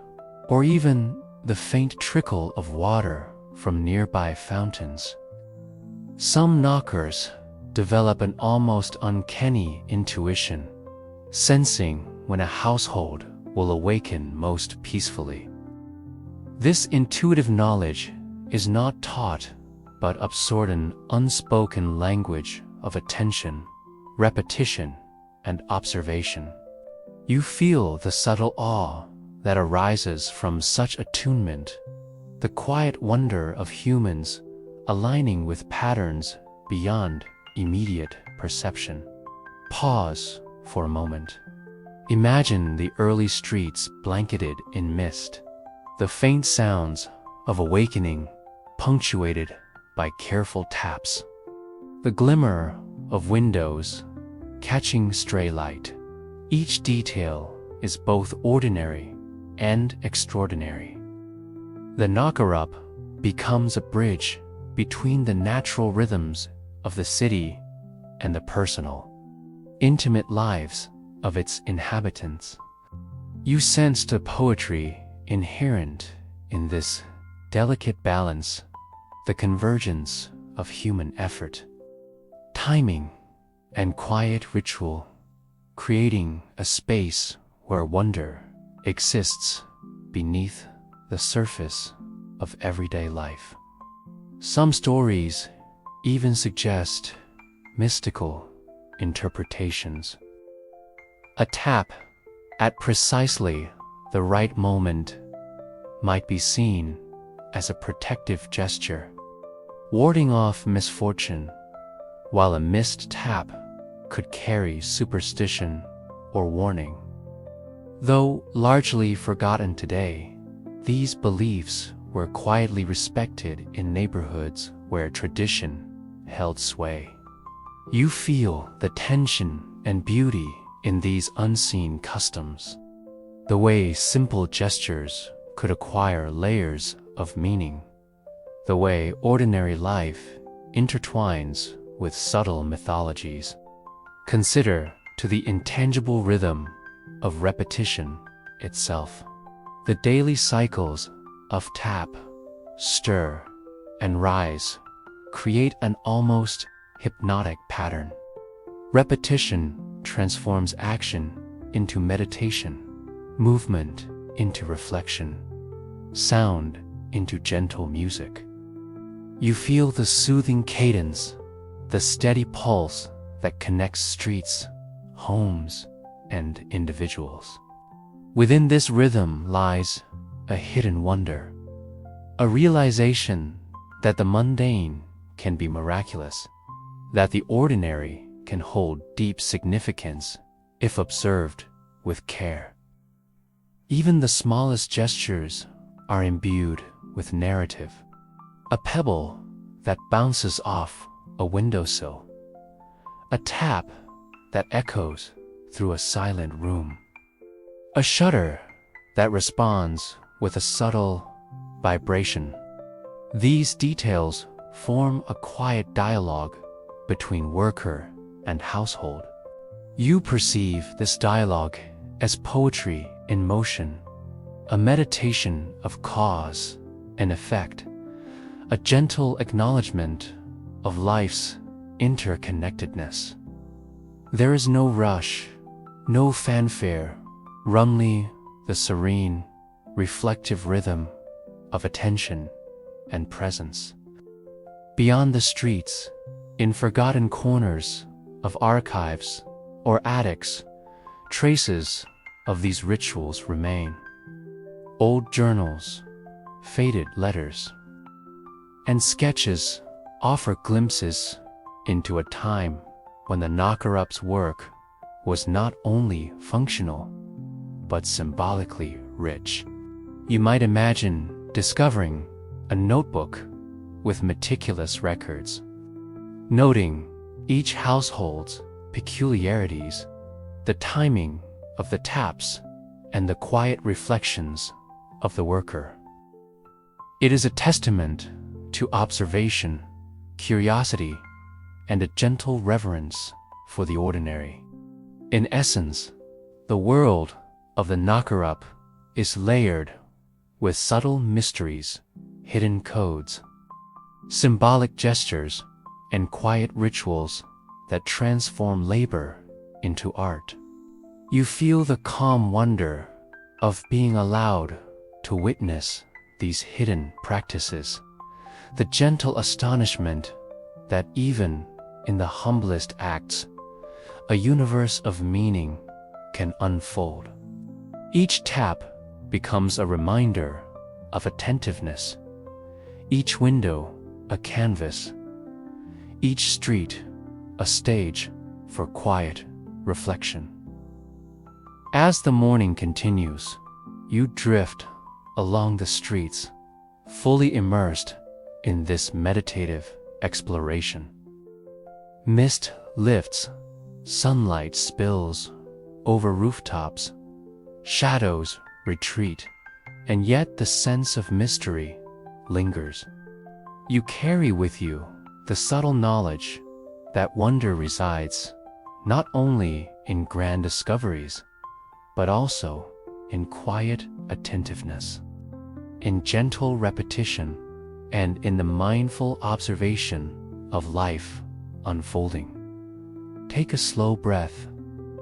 or even the faint trickle of water from nearby fountains. Some knockers develop an almost uncanny intuition, sensing when a household will awaken most peacefully. This intuitive knowledge is not taught, but absorbed in unspoken language of attention, repetition, and observation. You feel the subtle awe that arises from such attunement, the quiet wonder of humans aligning with patterns beyond immediate perception. Pause for a moment. Imagine the early streets blanketed in mist, the faint sounds of awakening punctuated by careful taps, the glimmer of windows catching stray light. Each detail is both ordinary and extraordinary. The knocker-up becomes a bridge between the natural rhythms of the city and the personal, intimate lives of its inhabitants. You sense the poetry inherent in this delicate balance, the convergence of human effort, timing, and quiet ritual, creating a space where wonder exists beneath the surface of everyday life. Some stories even suggest mystical interpretations. A tap at precisely the right moment might be seen as a protective gesture, warding off misfortune, while a missed tap could carry superstition or warning. Though largely forgotten today, these beliefs were quietly respected in neighborhoods where tradition held sway. You feel the tension and beauty in these unseen customs, the way simple gestures could acquire layers of meaning, the way ordinary life intertwines with subtle mythologies. Consider to the intangible rhythm of repetition itself. The daily cycles of tap, stir, and rise create an almost hypnotic pattern. Repetition transforms action into meditation, movement into reflection, sound into gentle music. You feel the soothing cadence, the steady pulse that connects streets, homes, and individuals. Within this rhythm lies a hidden wonder, a realization that the mundane can be miraculous, that the ordinary can hold deep significance if observed with care. Even the smallest gestures are imbued with narrative. A pebble that bounces off a windowsill, a tap that echoes through a silent room, a shutter that responds with a subtle vibration. These details form a quiet dialogue between worker and household. You perceive this dialogue as poetry in motion, a meditation of cause and effect, a gentle acknowledgement of life's interconnectedness. There is no rush, no fanfare, only the serene, reflective rhythm of attention and presence. Beyond the streets, in forgotten corners of archives or attics, traces of these rituals remain. Old journals, faded letters, and sketches offer glimpses into a time when the knocker-up's work was not only functional, but symbolically rich. You might imagine discovering a notebook with meticulous records, noting each household's peculiarities, the timing of the taps, and the quiet reflections of the worker. It is a testament to observation, curiosity, and a gentle reverence for the ordinary. In essence, the world of the knocker-up is layered with subtle mysteries, hidden codes, symbolic gestures, and quiet rituals that transform labor into art. You feel the calm wonder of being allowed to witness these hidden practices, the gentle astonishment that even in the humblest acts, a universe of meaning can unfold. Each tap becomes a reminder of attentiveness, each window a canvas, each street a stage for quiet reflection. As the morning continues, you drift along the streets, fully immersed in this meditative exploration. Mist lifts, sunlight spills over rooftops, shadows retreat, and yet the sense of mystery lingers. You carry with you the subtle knowledge that wonder resides not only in grand discoveries, but also in quiet attentiveness, in gentle repetition, and in the mindful observation of life unfolding. Take a slow breath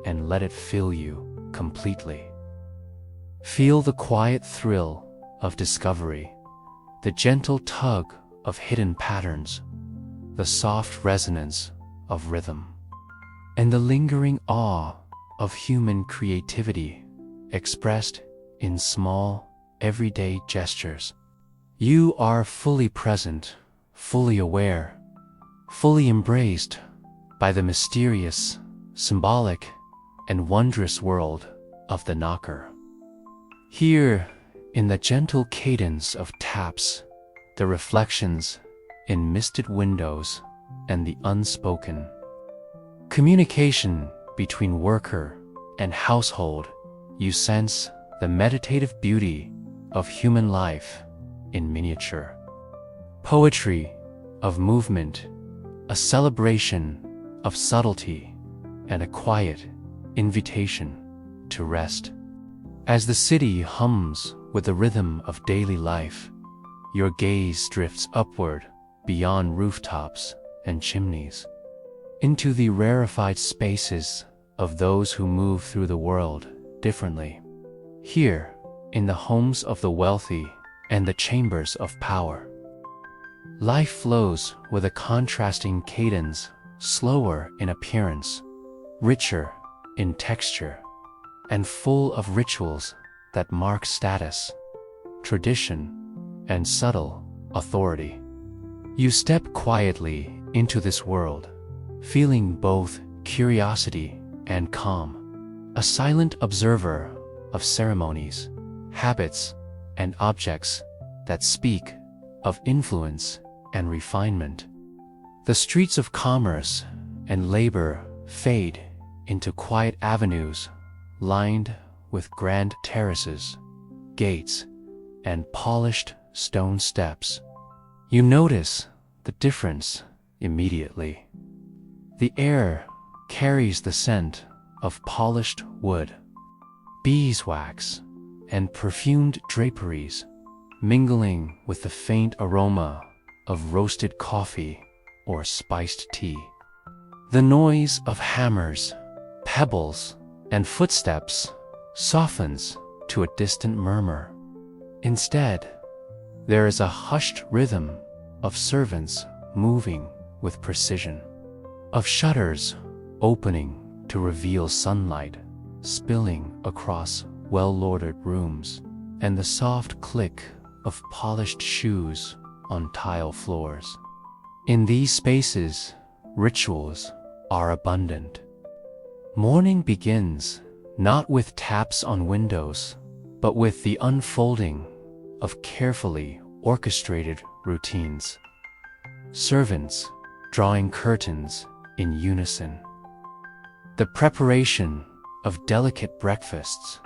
and let it fill you completely. Feel the quiet thrill of discovery, the gentle tug of hidden patterns, the soft resonance of rhythm, and the lingering awe of human creativity expressed in small, everyday gestures. You are fully present, fully aware, fully embraced by the mysterious, symbolic, and wondrous world of the knocker. Here, in the gentle cadence of taps, the reflections in misted windows, and the unspoken communication between worker and household, you sense the meditative beauty of human life in miniature. Poetry of movement, a celebration of subtlety, and a quiet invitation to rest. As the city hums with the rhythm of daily life, your gaze drifts upward beyond rooftops and chimneys, into the rarefied spaces of those who move through the world differently. Here, in the homes of the wealthy and the chambers of power, life flows with a contrasting cadence, slower in appearance, richer in texture, and full of rituals that mark status, tradition, and subtle authority. You step quietly into this world, feeling both curiosity and calm, a silent observer of ceremonies, habits, and objects that speak of influence and refinement. The streets of commerce and labor fade into quiet avenues lined with grand terraces, gates, and polished stone steps. You notice the difference immediately. The air carries the scent of polished wood, beeswax, and perfumed draperies, mingling with the faint aroma of roasted coffee or spiced tea. The noise of hammers, pebbles, and footsteps softens to a distant murmur. Instead, there is a hushed rhythm of servants moving with precision, of shutters opening to reveal sunlight spilling across well-ordered rooms, and the soft click of polished shoes on tile floors. In these spaces, rituals are abundant. Morning begins not with taps on windows, but with the unfolding of carefully orchestrated routines. Servants drawing curtains in unison. The preparation of delicate breakfasts,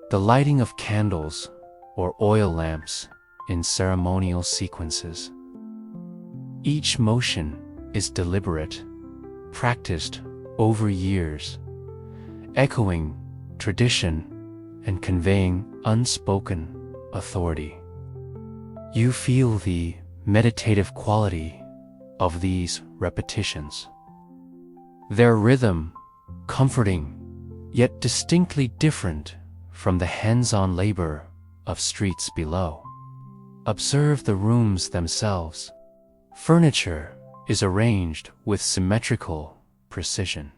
the lighting of candles or oil lamps in ceremonial sequences. Each motion is deliberate, practiced over years, echoing tradition and conveying unspoken authority. You feel the meditative quality of these repetitions. Their rhythm, comforting, yet distinctly different from the hands-on labor of streets below. Observe the rooms themselves. Furniture is arranged with symmetrical precision.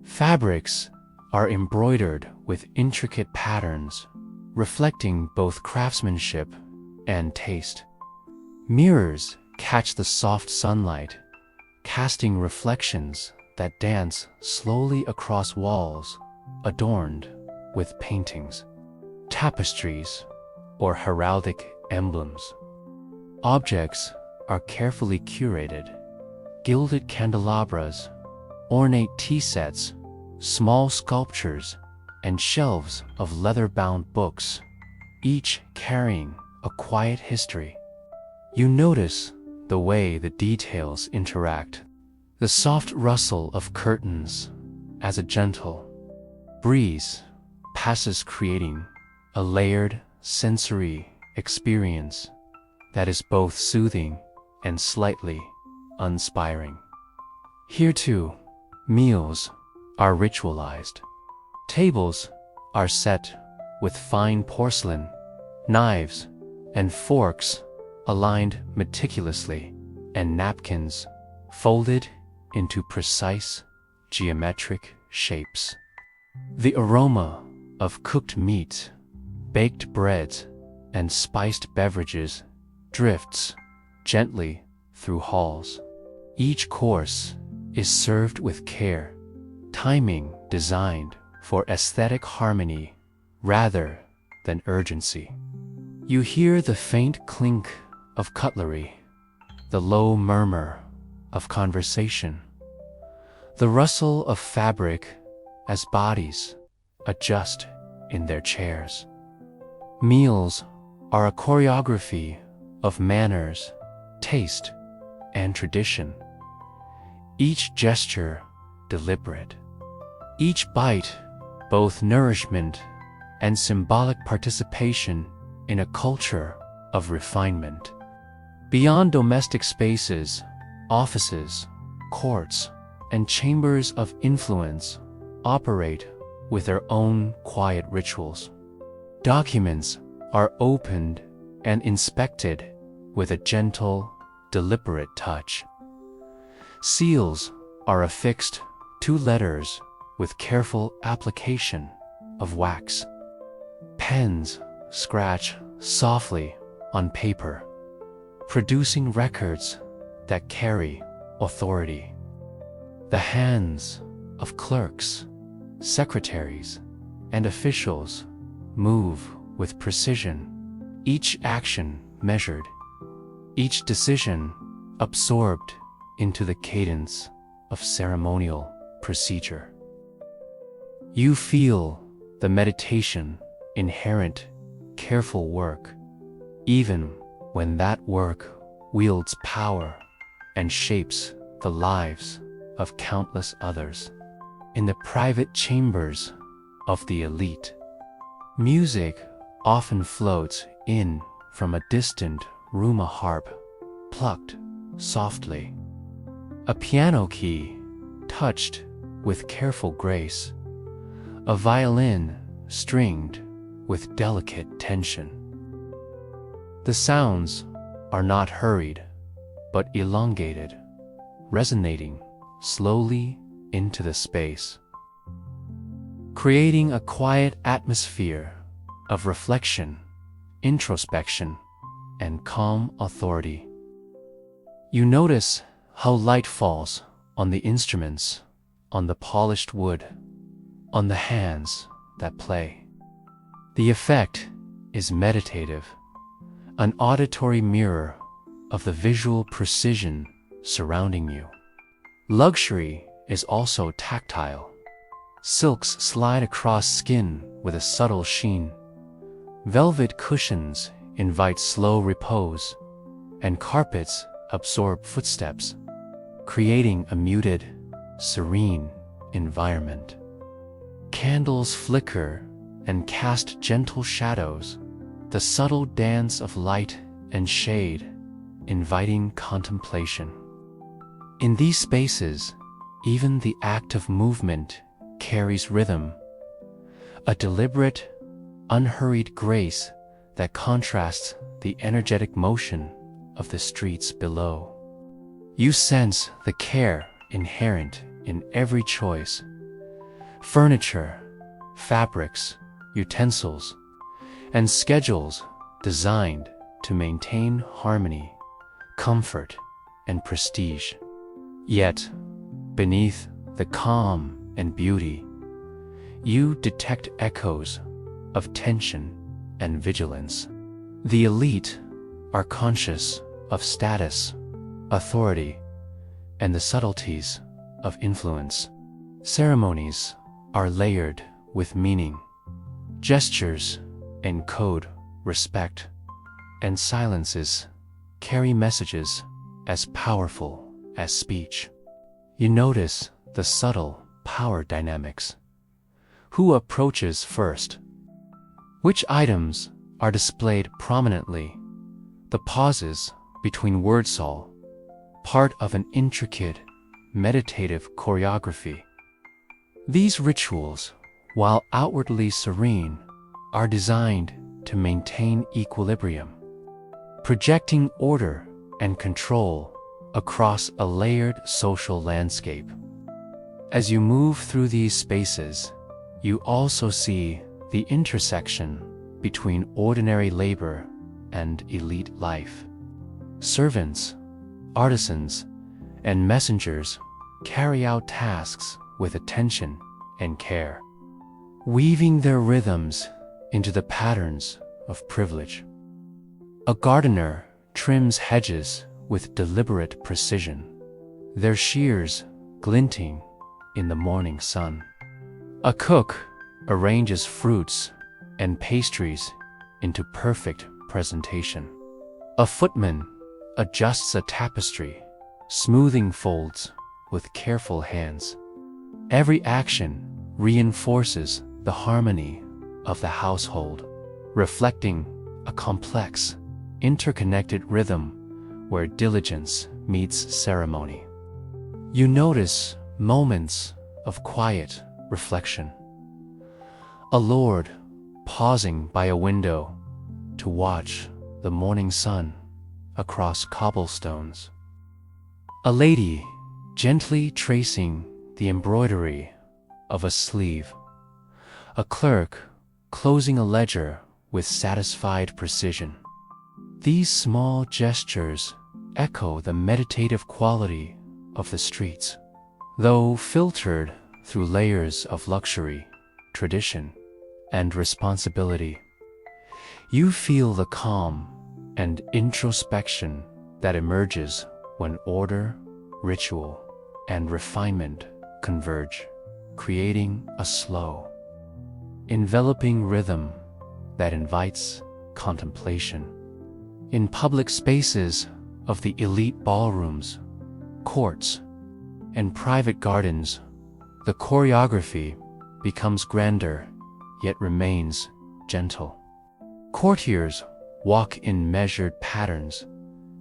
Fabrics are embroidered with intricate patterns, reflecting both craftsmanship and taste. Mirrors catch the soft sunlight, casting reflections that dance slowly across walls adorned with paintings, tapestries, or heraldic emblems. Objects are carefully curated: gilded candelabras, ornate tea sets, small sculptures, and shelves of leather-bound books, each carrying a quiet history. You notice the way the details interact, the soft rustle of curtains as a gentle breeze passes, creating a layered sensory experience that is both soothing and slightly uninspiring. Here too, meals are ritualized. Tables are set with fine porcelain, knives, and forks aligned meticulously, and napkins folded into precise geometric shapes. The aroma of cooked meat, baked breads, and spiced beverages drifts gently through halls. Each course is served with care, timing designed for aesthetic harmony rather than urgency. You hear the faint clink of cutlery, the low murmur of conversation, the rustle of fabric as bodies adjust in their chairs. Meals are a choreography of manners, taste, and tradition. Each gesture deliberate, each bite both nourishment and symbolic participation in a culture of refinement. Beyond domestic spaces, offices, courts, and chambers of influence operate with their own quiet rituals. Documents are opened and inspected with a gentle, deliberate touch. Seals are affixed to letters with careful application of wax. pens scratch softly on paper, producing records that carry authority. The hands of clerks, secretaries, and officials move with precision, each action measured, each decision absorbed into the cadence of ceremonial procedure. You feel the meditation inherent careful work, even when that work wields power and shapes the lives of countless others. In the private chambers of the elite, music often floats in from a distant room, a harp plucked softly, a piano key touched with careful grace, a violin stringed with delicate tension. The sounds are not hurried, but elongated, resonating slowly into the space, creating a quiet atmosphere of reflection, introspection, and calm authority. You notice how light falls on the instruments, on the polished wood, on the hands that play. The effect is meditative, an auditory mirror of the visual precision surrounding you. Luxury is also tactile. Silks slide across skin with a subtle sheen. Velvet cushions invite slow repose, and carpets absorb footsteps, creating a muted, serene environment. Candles flicker and cast gentle shadows, the subtle dance of light and shade, inviting contemplation. In these spaces, even the act of movement carries rhythm, a deliberate, unhurried grace that contrasts the energetic motion of the streets below. You sense the care inherent in every choice: furniture, fabrics, utensils, and schedules designed to maintain harmony, comfort, and prestige. Yet, beneath the calm and beauty, you detect echoes of tension and vigilance. The elite are conscious of status, authority, and the subtleties of influence. Ceremonies are layered with meaning. Gestures encode respect, and silences carry messages as powerful as speech. You notice the subtle power dynamics. Who approaches first? Which items are displayed prominently? The pauses between words, all part of an intricate, meditative choreography. These rituals, while outwardly serene, are designed to maintain equilibrium, projecting order and control across a layered social landscape. As you move through these spaces, you also see the intersection between ordinary labor and elite life. Servants, artisans, and messengers carry out tasks with attention and care, weaving their rhythms into the patterns of privilege. A gardener trims hedges with deliberate precision, their shears glinting in the morning sun. A cook arranges fruits and pastries into perfect presentation. A footman adjusts a tapestry, smoothing folds with careful hands. Every action reinforces the harmony of the household, reflecting a complex, interconnected rhythm where diligence meets ceremony. You notice moments of quiet reflection. A lord pausing by a window to watch the morning sun across cobblestones. A lady gently tracing the embroidery of a sleeve. A clerk closing a ledger with satisfied precision. These small gestures echo the meditative quality of the streets, though filtered through layers of luxury, tradition, and responsibility. You feel the calm and introspection that emerges when order, ritual, and refinement converge, creating a slow, enveloping rhythm that invites contemplation. In public spaces of the elite ballrooms, courts, and private gardens, the choreography becomes grander yet remains gentle. Courtiers walk in measured patterns,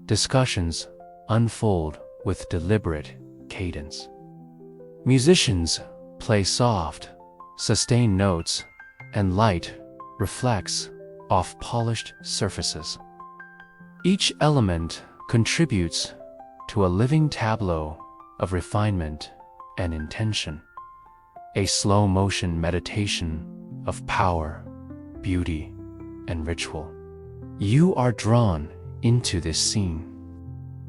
discussions unfold with deliberate cadence. Musicians play soft, sustained notes, and light reflects off polished surfaces. Each element contributes to a living tableau of refinement and intention, a slow-motion meditation of power, beauty, and ritual. You are drawn into this scene,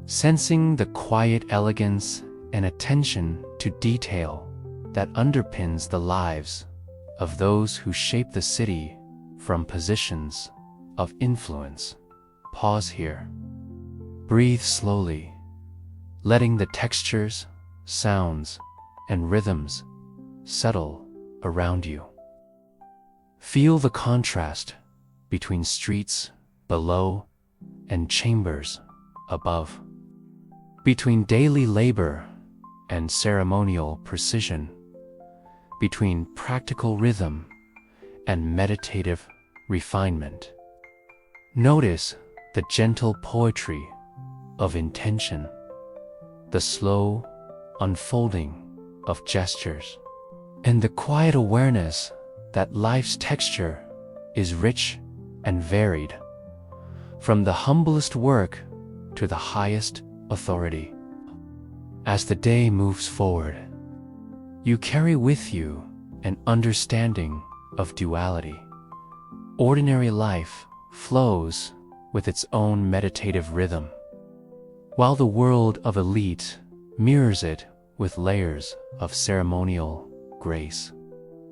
sensing the quiet elegance and attention to detail that underpins the lives of those who shape the city from positions of influence. Pause here. Breathe slowly, letting the textures, sounds, and rhythms settle around you. Feel the contrast between streets below and chambers above, between daily labor and ceremonial precision, between practical rhythm and meditative refinement. Notice the gentle poetry of intention, the slow unfolding of gestures, and the quiet awareness that life's texture is rich and varied, from the humblest work to the highest authority. As the day moves forward, you carry with you an understanding of duality. Ordinary life flows with its own meditative rhythm, while the world of elite mirrors it with layers of ceremonial grace.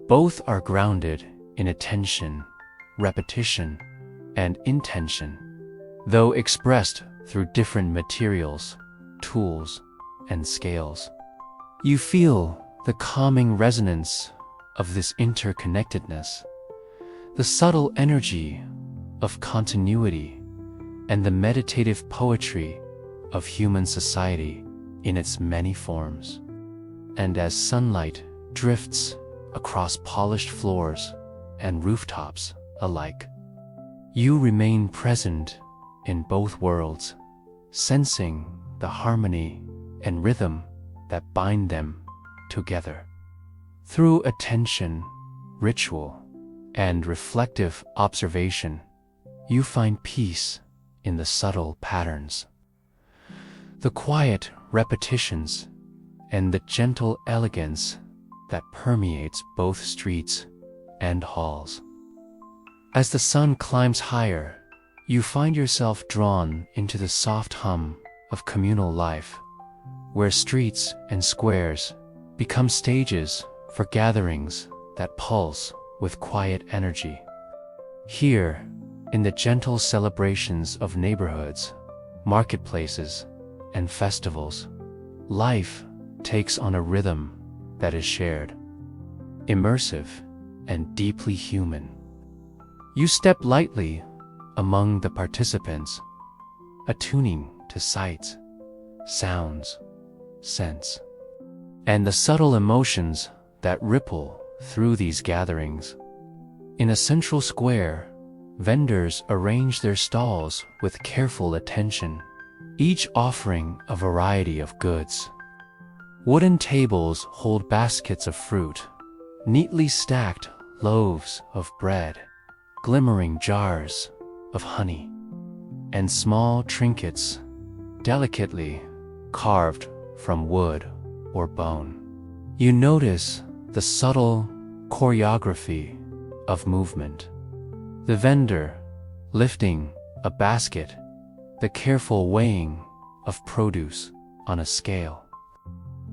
Both are grounded in attention, repetition, and intention, though expressed through different materials, tools, and scales. You feel the calming resonance of this interconnectedness, the subtle energy of continuity, and the meditative poetry of human society in its many forms. And as sunlight drifts across polished floors and rooftops alike, you remain present in both worlds, sensing the harmony and rhythm that bind them together. Through attention, ritual, and reflective observation, you find peace in the subtle patterns, the quiet repetitions, and the gentle elegance that permeates both streets and halls. As the sun climbs higher, you find yourself drawn into the soft hum of communal life, where streets and squares become stages for gatherings that pulse with quiet energy. Here, in the gentle celebrations of neighborhoods, marketplaces, and festivals, life takes on a rhythm that is shared, immersive, and deeply human. You step lightly among the participants, attuning to sights, sounds, scents, and the subtle emotions that ripple through these gatherings. In a central square, vendors arrange their stalls with careful attention, each offering a variety of goods. Wooden tables hold baskets of fruit, neatly stacked loaves of bread, glimmering jars of honey, and small trinkets delicately carved from wood or bone. You notice the subtle choreography of movement. The vendor lifting a basket, the careful weighing of produce on a scale,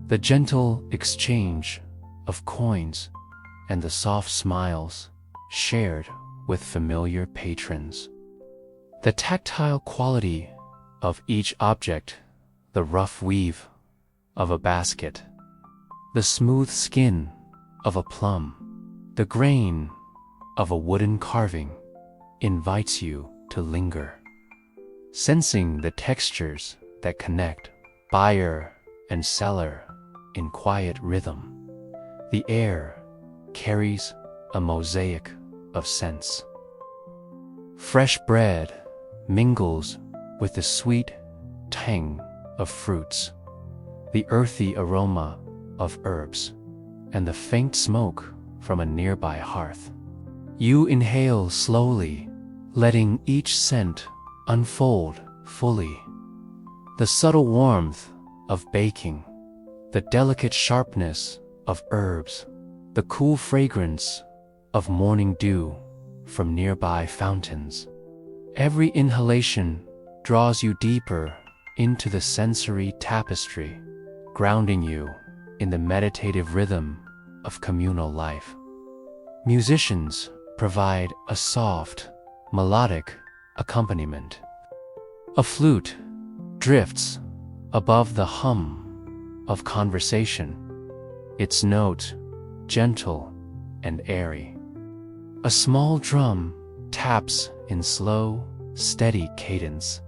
the gentle exchange of coins, and the soft smiles shared with familiar patrons. The tactile quality of each object, the rough weave of a basket, the smooth skin of a plum, the grain of a wooden carving, invites you to linger, sensing the textures that connect buyer and seller in quiet rhythm. The air carries a mosaic of scents. Fresh bread mingles with the sweet tang of fruits, the earthy aroma of herbs, and the faint smoke from a nearby hearth. You inhale slowly, letting each scent unfold fully. The subtle warmth of baking, the delicate sharpness of herbs, the cool fragrance of morning dew from nearby fountains. Every inhalation draws you deeper into the sensory tapestry, grounding you in the meditative rhythm of communal life. Musicians provide a soft, melodic accompaniment. A flute drifts above the hum of conversation, its note gentle and airy. A small drum taps in slow, steady cadence,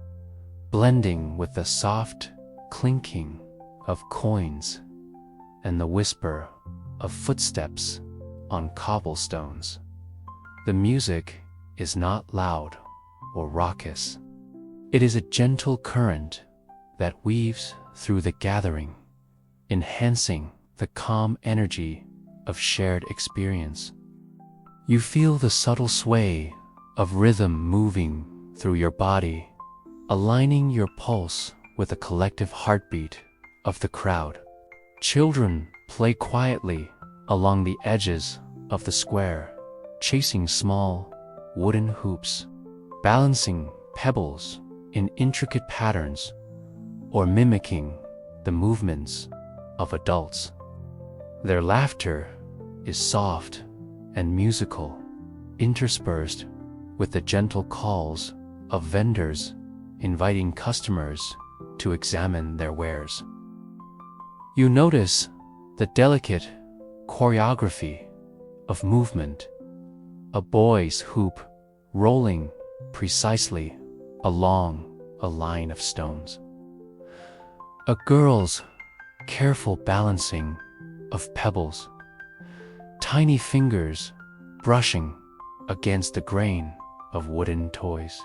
blending with the soft clinking of coins and the whisper of footsteps on cobblestones. The music is not loud or raucous. It is a gentle current that weaves through the gathering, enhancing the calm energy of shared experience. You feel the subtle sway of rhythm moving through your body, aligning your pulse with the collective heartbeat of the crowd. Children play quietly along the edges of the square, chasing small wooden hoops, balancing pebbles in intricate patterns, or mimicking the movements of adults. Their laughter is soft and musical, interspersed with the gentle calls of vendors inviting customers to examine their wares. You notice the delicate choreography of movement, a boy's hoop rolling precisely along a line of stones, a girl's careful balancing of pebbles, tiny fingers brushing against the grain of wooden toys.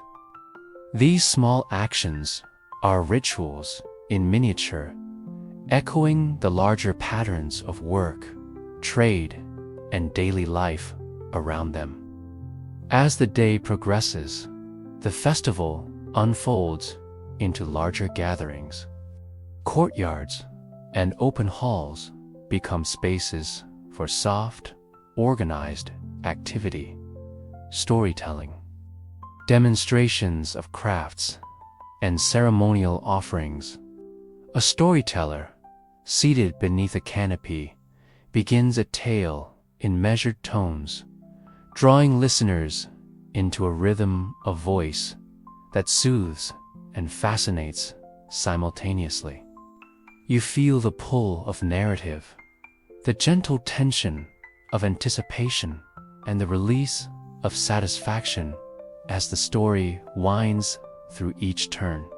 These small actions are rituals in miniature, echoing the larger patterns of work, trade, and daily life around them. As the day progresses, the festival unfolds into larger gatherings. Courtyards and open halls become spaces for soft, organized activity, storytelling, demonstrations of crafts, and ceremonial offerings. A storyteller, seated beneath a canopy, begins a tale in measured tones, drawing listeners into a rhythm of voice that soothes and fascinates simultaneously. You feel the pull of narrative, the gentle tension of anticipation, and the release of satisfaction as the story winds through each turn.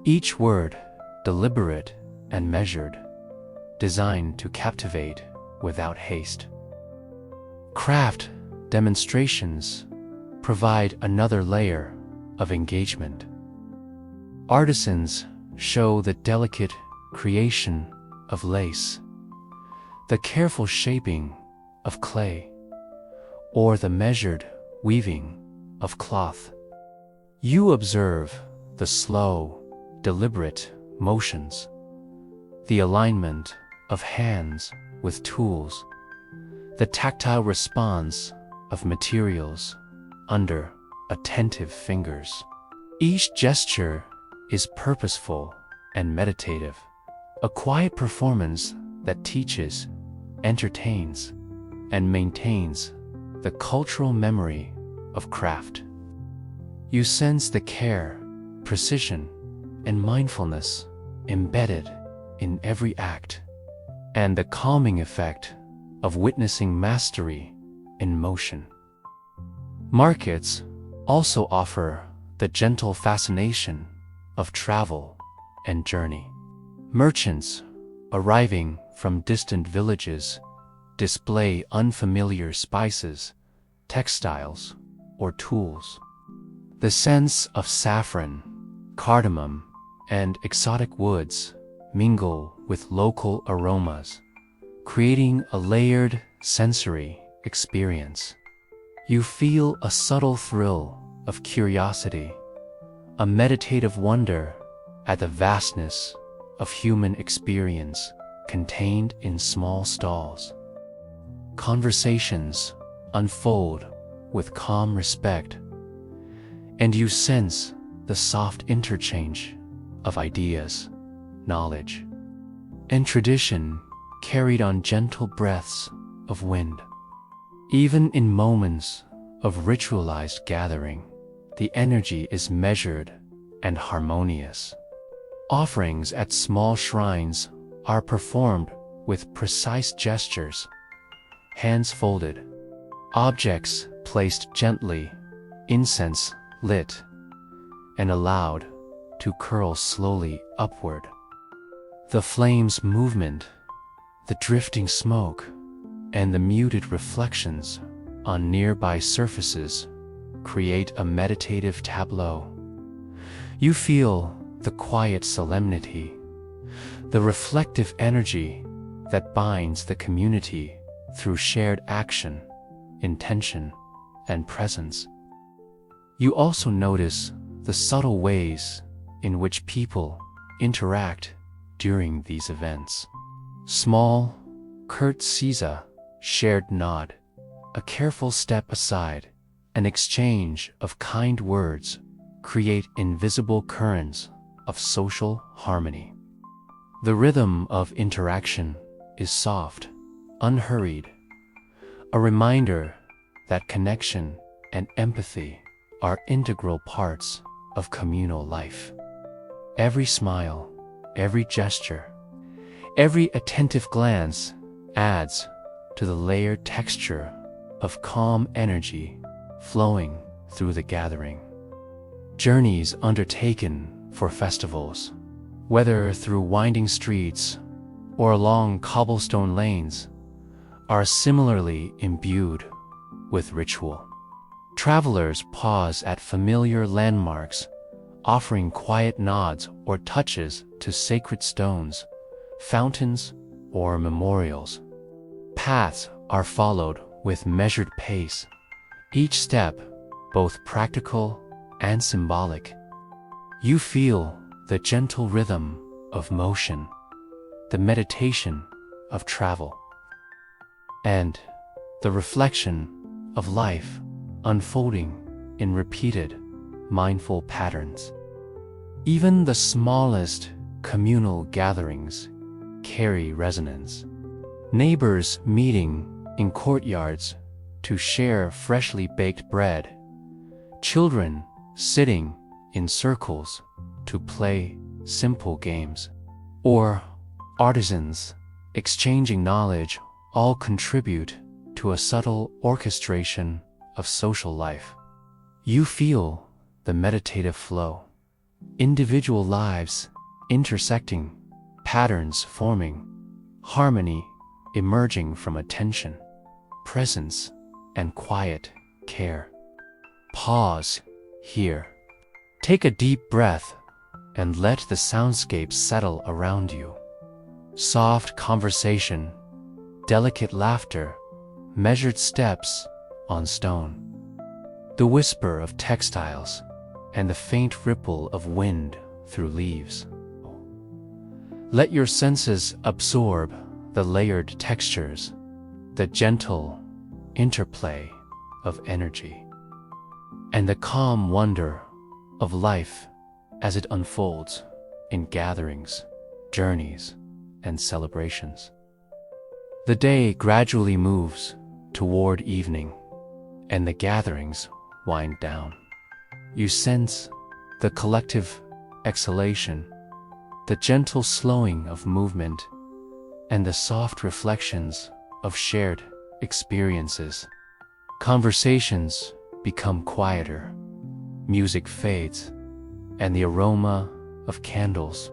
Each word deliberate and measured, designed to captivate without haste. Craft demonstrations provide another layer of engagement. Artisans show the delicate creation of lace, the careful shaping of clay, or the measured weaving of cloth. You observe the slow, deliberate motions, the alignment of hands with tools, the tactile response of materials under attentive fingers. Each gesture is purposeful and meditative, a quiet performance that teaches, entertains, and maintains the cultural memory of craft. You sense the care, precision, and mindfulness embedded in every act, and the calming effect of witnessing mastery in motion. Markets also offer the gentle fascination of travel and journey. Merchants arriving from distant villages display unfamiliar spices, textiles, or tools. The scents of saffron, cardamom, and exotic woods mingle with local aromas, creating a layered sensory experience. You feel a subtle thrill of curiosity, a meditative wonder at the vastness of human experience contained in small stalls. Conversations unfold with calm respect, and you sense the soft interchange of ideas, knowledge, and tradition carried on gentle breaths of wind. Even in moments of ritualized gathering, the energy is measured and harmonious. Offerings at small shrines are performed with precise gestures, hands folded, objects placed gently, incense lit, and allowed to curl slowly upward. The flame's movement, the drifting smoke, and the muted reflections on nearby surfaces create a meditative tableau. You feel the quiet solemnity, the reflective energy that binds the community through shared action, intention, and presence. You also notice the subtle ways in which people interact during these events. Small, curt seiza, shared nod, a careful step aside, an exchange of kind words create invisible currents of social harmony. The rhythm of interaction is soft, unhurried, a reminder that connection and empathy are integral parts of communal life. Every smile, every gesture, every attentive glance adds to the layered texture of calm energy flowing through the gathering. Journeys undertaken for festivals, whether through winding streets or along cobblestone lanes, are similarly imbued with ritual. Travelers pause at familiar landmarks, offering quiet nods or touches to sacred stones, fountains, or memorials. Paths are followed with measured pace, each step both practical and symbolic. You feel the gentle rhythm of motion, the meditation of travel, and the reflection of life unfolding in repeated, mindful patterns. Even the smallest communal gatherings carry resonance. Neighbors meeting in courtyards to share freshly baked bread, children sitting in circles to play simple games, or artisans exchanging knowledge all contribute to a subtle orchestration of social life. You feel the meditative flow, individual lives intersecting, patterns forming, harmony emerging from attention, presence, and quiet care. Pause here. Take a deep breath and let the soundscape settle around you. Soft conversation, delicate laughter, measured steps on stone. The whisper of textiles and the faint ripple of wind through leaves. Let your senses absorb the layered textures, the gentle interplay of energy, and the calm wonder of life as it unfolds in gatherings, journeys, and celebrations. The day gradually moves toward evening, and the gatherings wind down. You sense the collective exhalation, the gentle slowing of movement, and the soft reflections of shared experiences. Conversations become quieter, music fades, and the aroma of candles,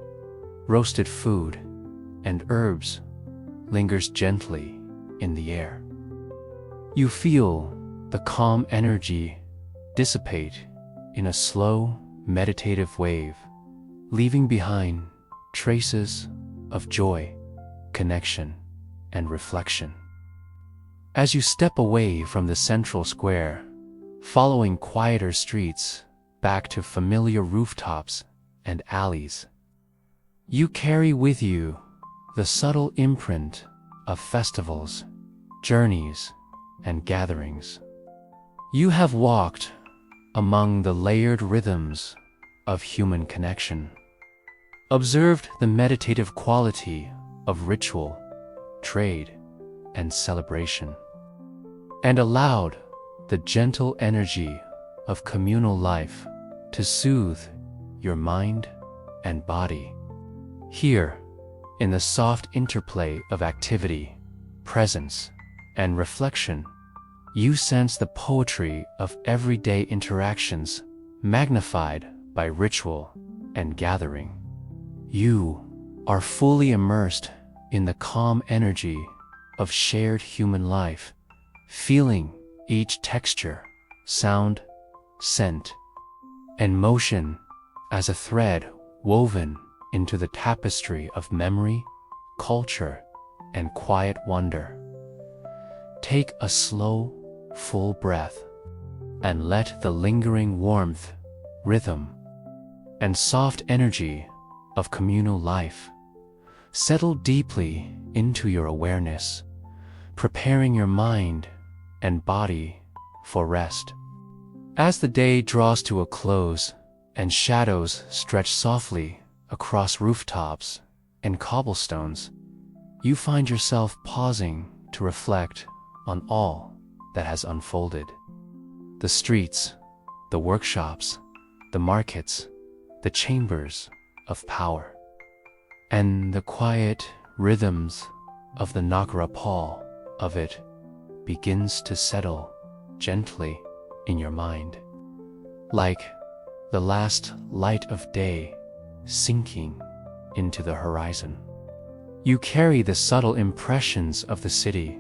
roasted food, and herbs lingers gently in the air. You feel the calm energy dissipate in a slow, meditative wave, leaving behind traces of joy, connection, and reflection. As you step away from the central square, following quieter streets back to familiar rooftops and alleys, you carry with you the subtle imprint of festivals, journeys, and gatherings. You have walked among the layered rhythms of human connection, observed the meditative quality of ritual, trade, and celebration, and allowed the gentle energy of communal life to soothe your mind and body. Here, in the soft interplay of activity, presence, and reflection, you sense the poetry of everyday interactions magnified by ritual and gathering. You are fully immersed in the calm energy of shared human life, feeling each texture, sound, scent, and motion as a thread woven into the tapestry of memory, culture, and quiet wonder. Take a slow, full breath and let the lingering warmth, rhythm, and soft energy of communal life settle deeply into your awareness, preparing your mind and body for rest. As the day draws to a close and shadows stretch softly across rooftops and cobblestones, you find yourself pausing to reflect on all that has unfolded. The streets, the workshops, the markets, the chambers of power, and the quiet rhythms of the Nagarapal of it begins to settle gently in your mind, like the last light of day sinking into the horizon. You carry the subtle impressions of the city,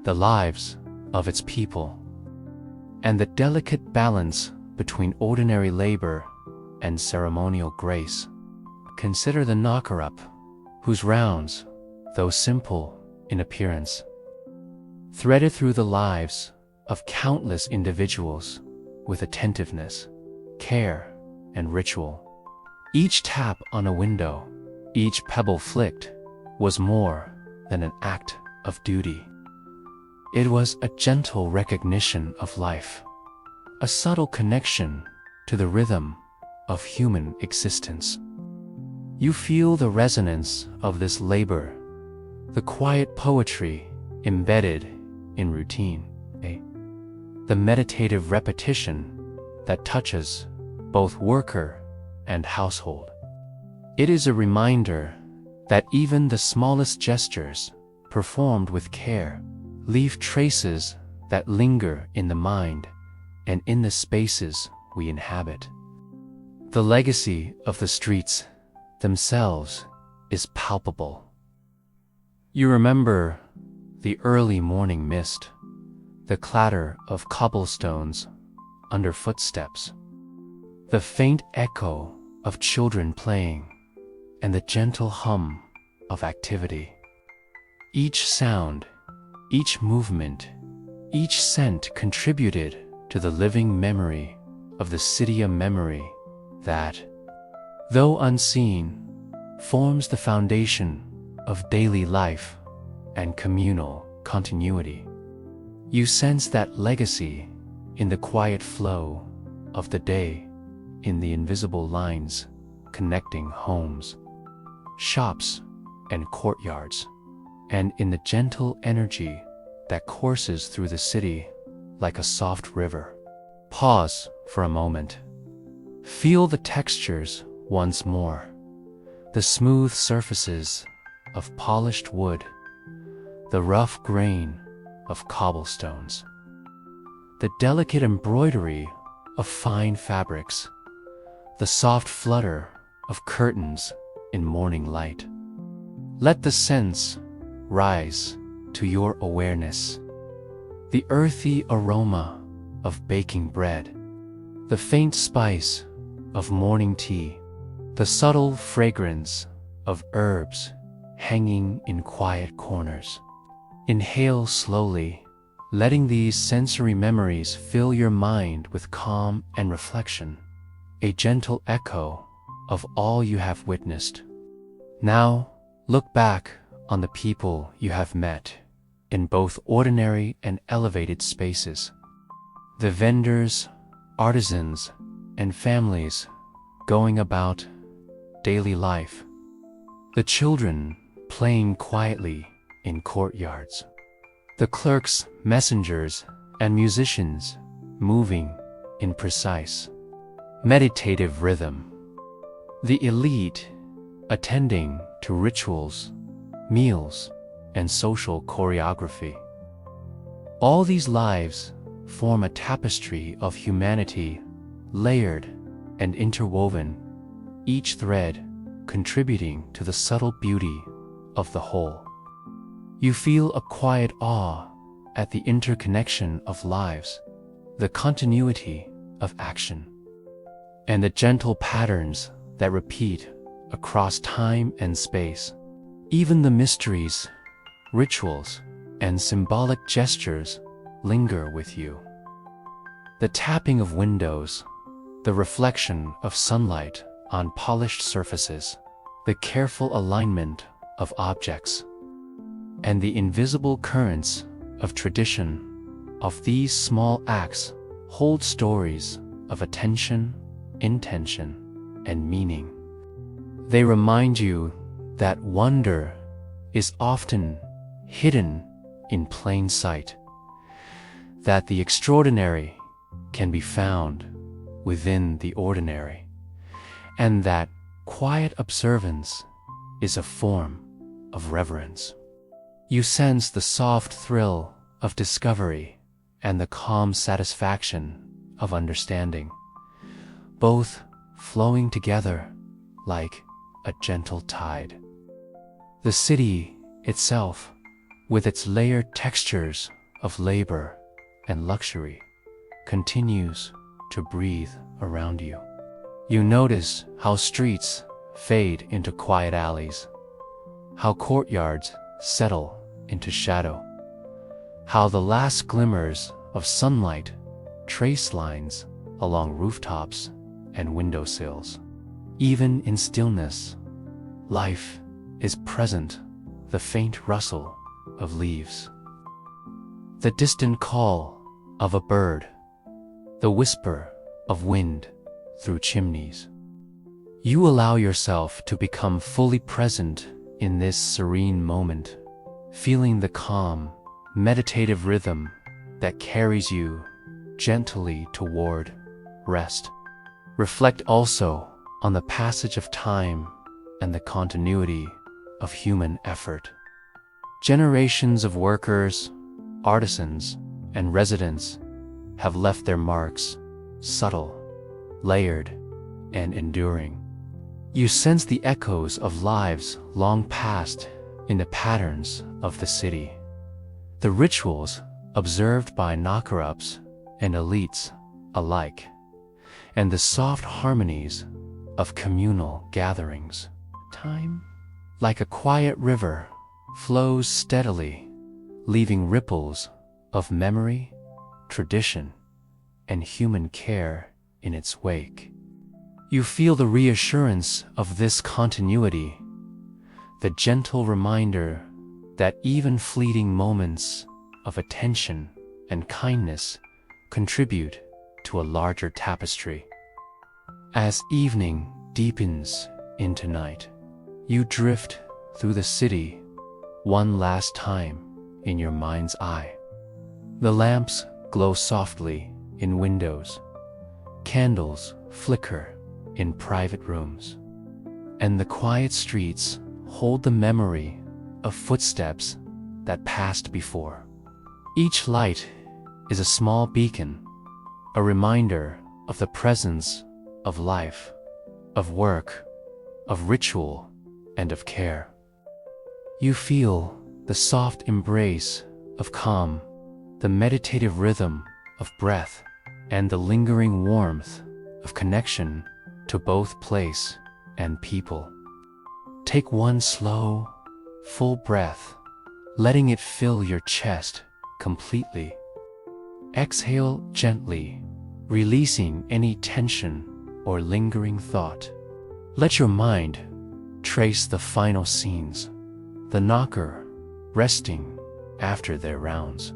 the lives of its people, and the delicate balance between ordinary labor and ceremonial grace. Consider the Nagarap, whose rounds, though simple in appearance, threaded through the lives of countless individuals with attentiveness, care, and ritual. Each tap on a window, each pebble flicked, was more than an act of duty. It was a gentle recognition of life, a subtle connection to the rhythm of human existence. You feel the resonance of this labor, the quiet poetry embedded in routine, the meditative repetition that touches both worker and household. It is a reminder that even the smallest gestures, performed with care, leave traces that linger in the mind and in the spaces we inhabit. The legacy of the streets themselves is palpable. You remember the early morning mist, the clatter of cobblestones under footsteps, the faint echo of children playing, and the gentle hum of activity. Each sound, each movement, each scent contributed to the living memory of the city, a memory that, though unseen, forms the foundation of daily life and communal continuity. You sense that legacy in the quiet flow of the day, in the invisible lines connecting homes, shops, and courtyards, and in the gentle energy that courses through the city like a soft river. Pause for a moment. Feel the textures once more, the smooth surfaces of polished wood, the rough grain of cobblestones, the delicate embroidery of fine fabrics, the soft flutter of curtains in morning light. Let the scents rise to your awareness. The earthy aroma of baking bread, the faint spice of morning tea, the subtle fragrance of herbs hanging in quiet corners. Inhale slowly, letting these sensory memories fill your mind with calm and reflection, a gentle echo of all you have witnessed. Now, look back on the people you have met in both ordinary and elevated spaces. The vendors, artisans, and families going about daily life. The children playing quietly in courtyards. The clerks, messengers, and musicians moving in precise, meditative rhythm. The elite attending to rituals, meals, and social choreography. All these lives form a tapestry of humanity, layered and interwoven, each thread contributing to the subtle beauty of the whole. You feel a quiet awe at the interconnection of lives, the continuity of action, and the gentle patterns that repeat across time and space. Even the mysteries, rituals, and symbolic gestures linger with you. The tapping of windows, the reflection of sunlight on polished surfaces, the careful alignment of objects, and the invisible currents of tradition. Of these small acts hold stories of attention, intention, and meaning. They remind you that wonder is often hidden in plain sight, that the extraordinary can be found within the ordinary, and that quiet observance is a form of reverence. You sense the soft thrill of discovery and the calm satisfaction of understanding, both flowing together like a gentle tide. The city itself, with its layered textures of labor and luxury, continues to breathe around you. You notice how streets fade into quiet alleys, how courtyards settle into shadow, how the last glimmers of sunlight trace lines along rooftops and windowsills. Even in stillness, life is present, the faint rustle of leaves, the distant call of a bird, the whisper of wind through chimneys. You allow yourself to become fully present in this serene moment, feeling the calm, meditative rhythm that carries you gently toward rest. Reflect also on the passage of time and the continuity of human effort. Generations of workers, artisans, and residents have left their marks, subtle, layered, and enduring. You sense the echoes of lives long past in the patterns of the city, the rituals observed by knocker-ups and elites alike, and the soft harmonies of communal gatherings. Time, like a quiet river, flows steadily, leaving ripples of memory, tradition, and human care in its wake. You feel the reassurance of this continuity, the gentle reminder that even fleeting moments of attention and kindness contribute to a larger tapestry. As evening deepens into night, you drift through the city one last time in your mind's eye. The lamps glow softly in windows, candles flicker in private rooms, and the quiet streets hold the memory of footsteps that passed before. Each light is a small beacon, a reminder of the presence of life, of work, of ritual, and of care. You feel the soft embrace of calm, the meditative rhythm of breath, and the lingering warmth of connection to both place and people. Take one slow, full breath, letting it fill your chest completely. Exhale gently, releasing any tension or lingering thought. Let your mind trace the final scenes, the knocker resting after their rounds,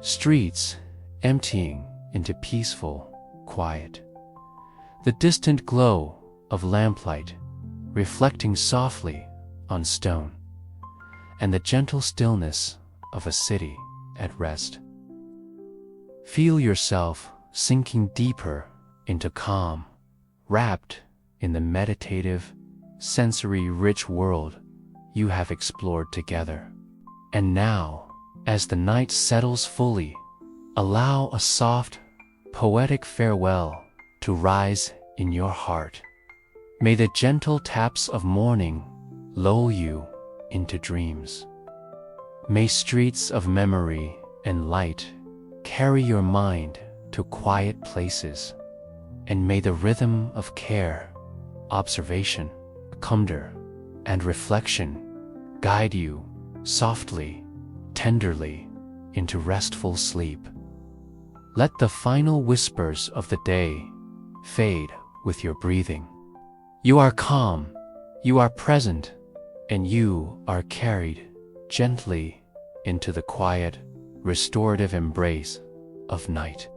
streets emptying into peaceful quiet, the distant glow of lamplight reflecting softly on stone, and the gentle stillness of a city at rest. Feel yourself sinking deeper into calm, wrapped in the meditative, sensory-rich world you have explored together. And now, as the night settles fully, allow a soft, poetic farewell to rise in your heart. May the gentle taps of morning lull you into dreams. May streets of memory and light carry your mind to quiet places, and may the rhythm of care, observation, candor, and reflection guide you softly, tenderly into restful sleep. Let the final whispers of the day fade with your breathing. You are calm, you are present, and you are carried gently into the quiet, restorative embrace of night.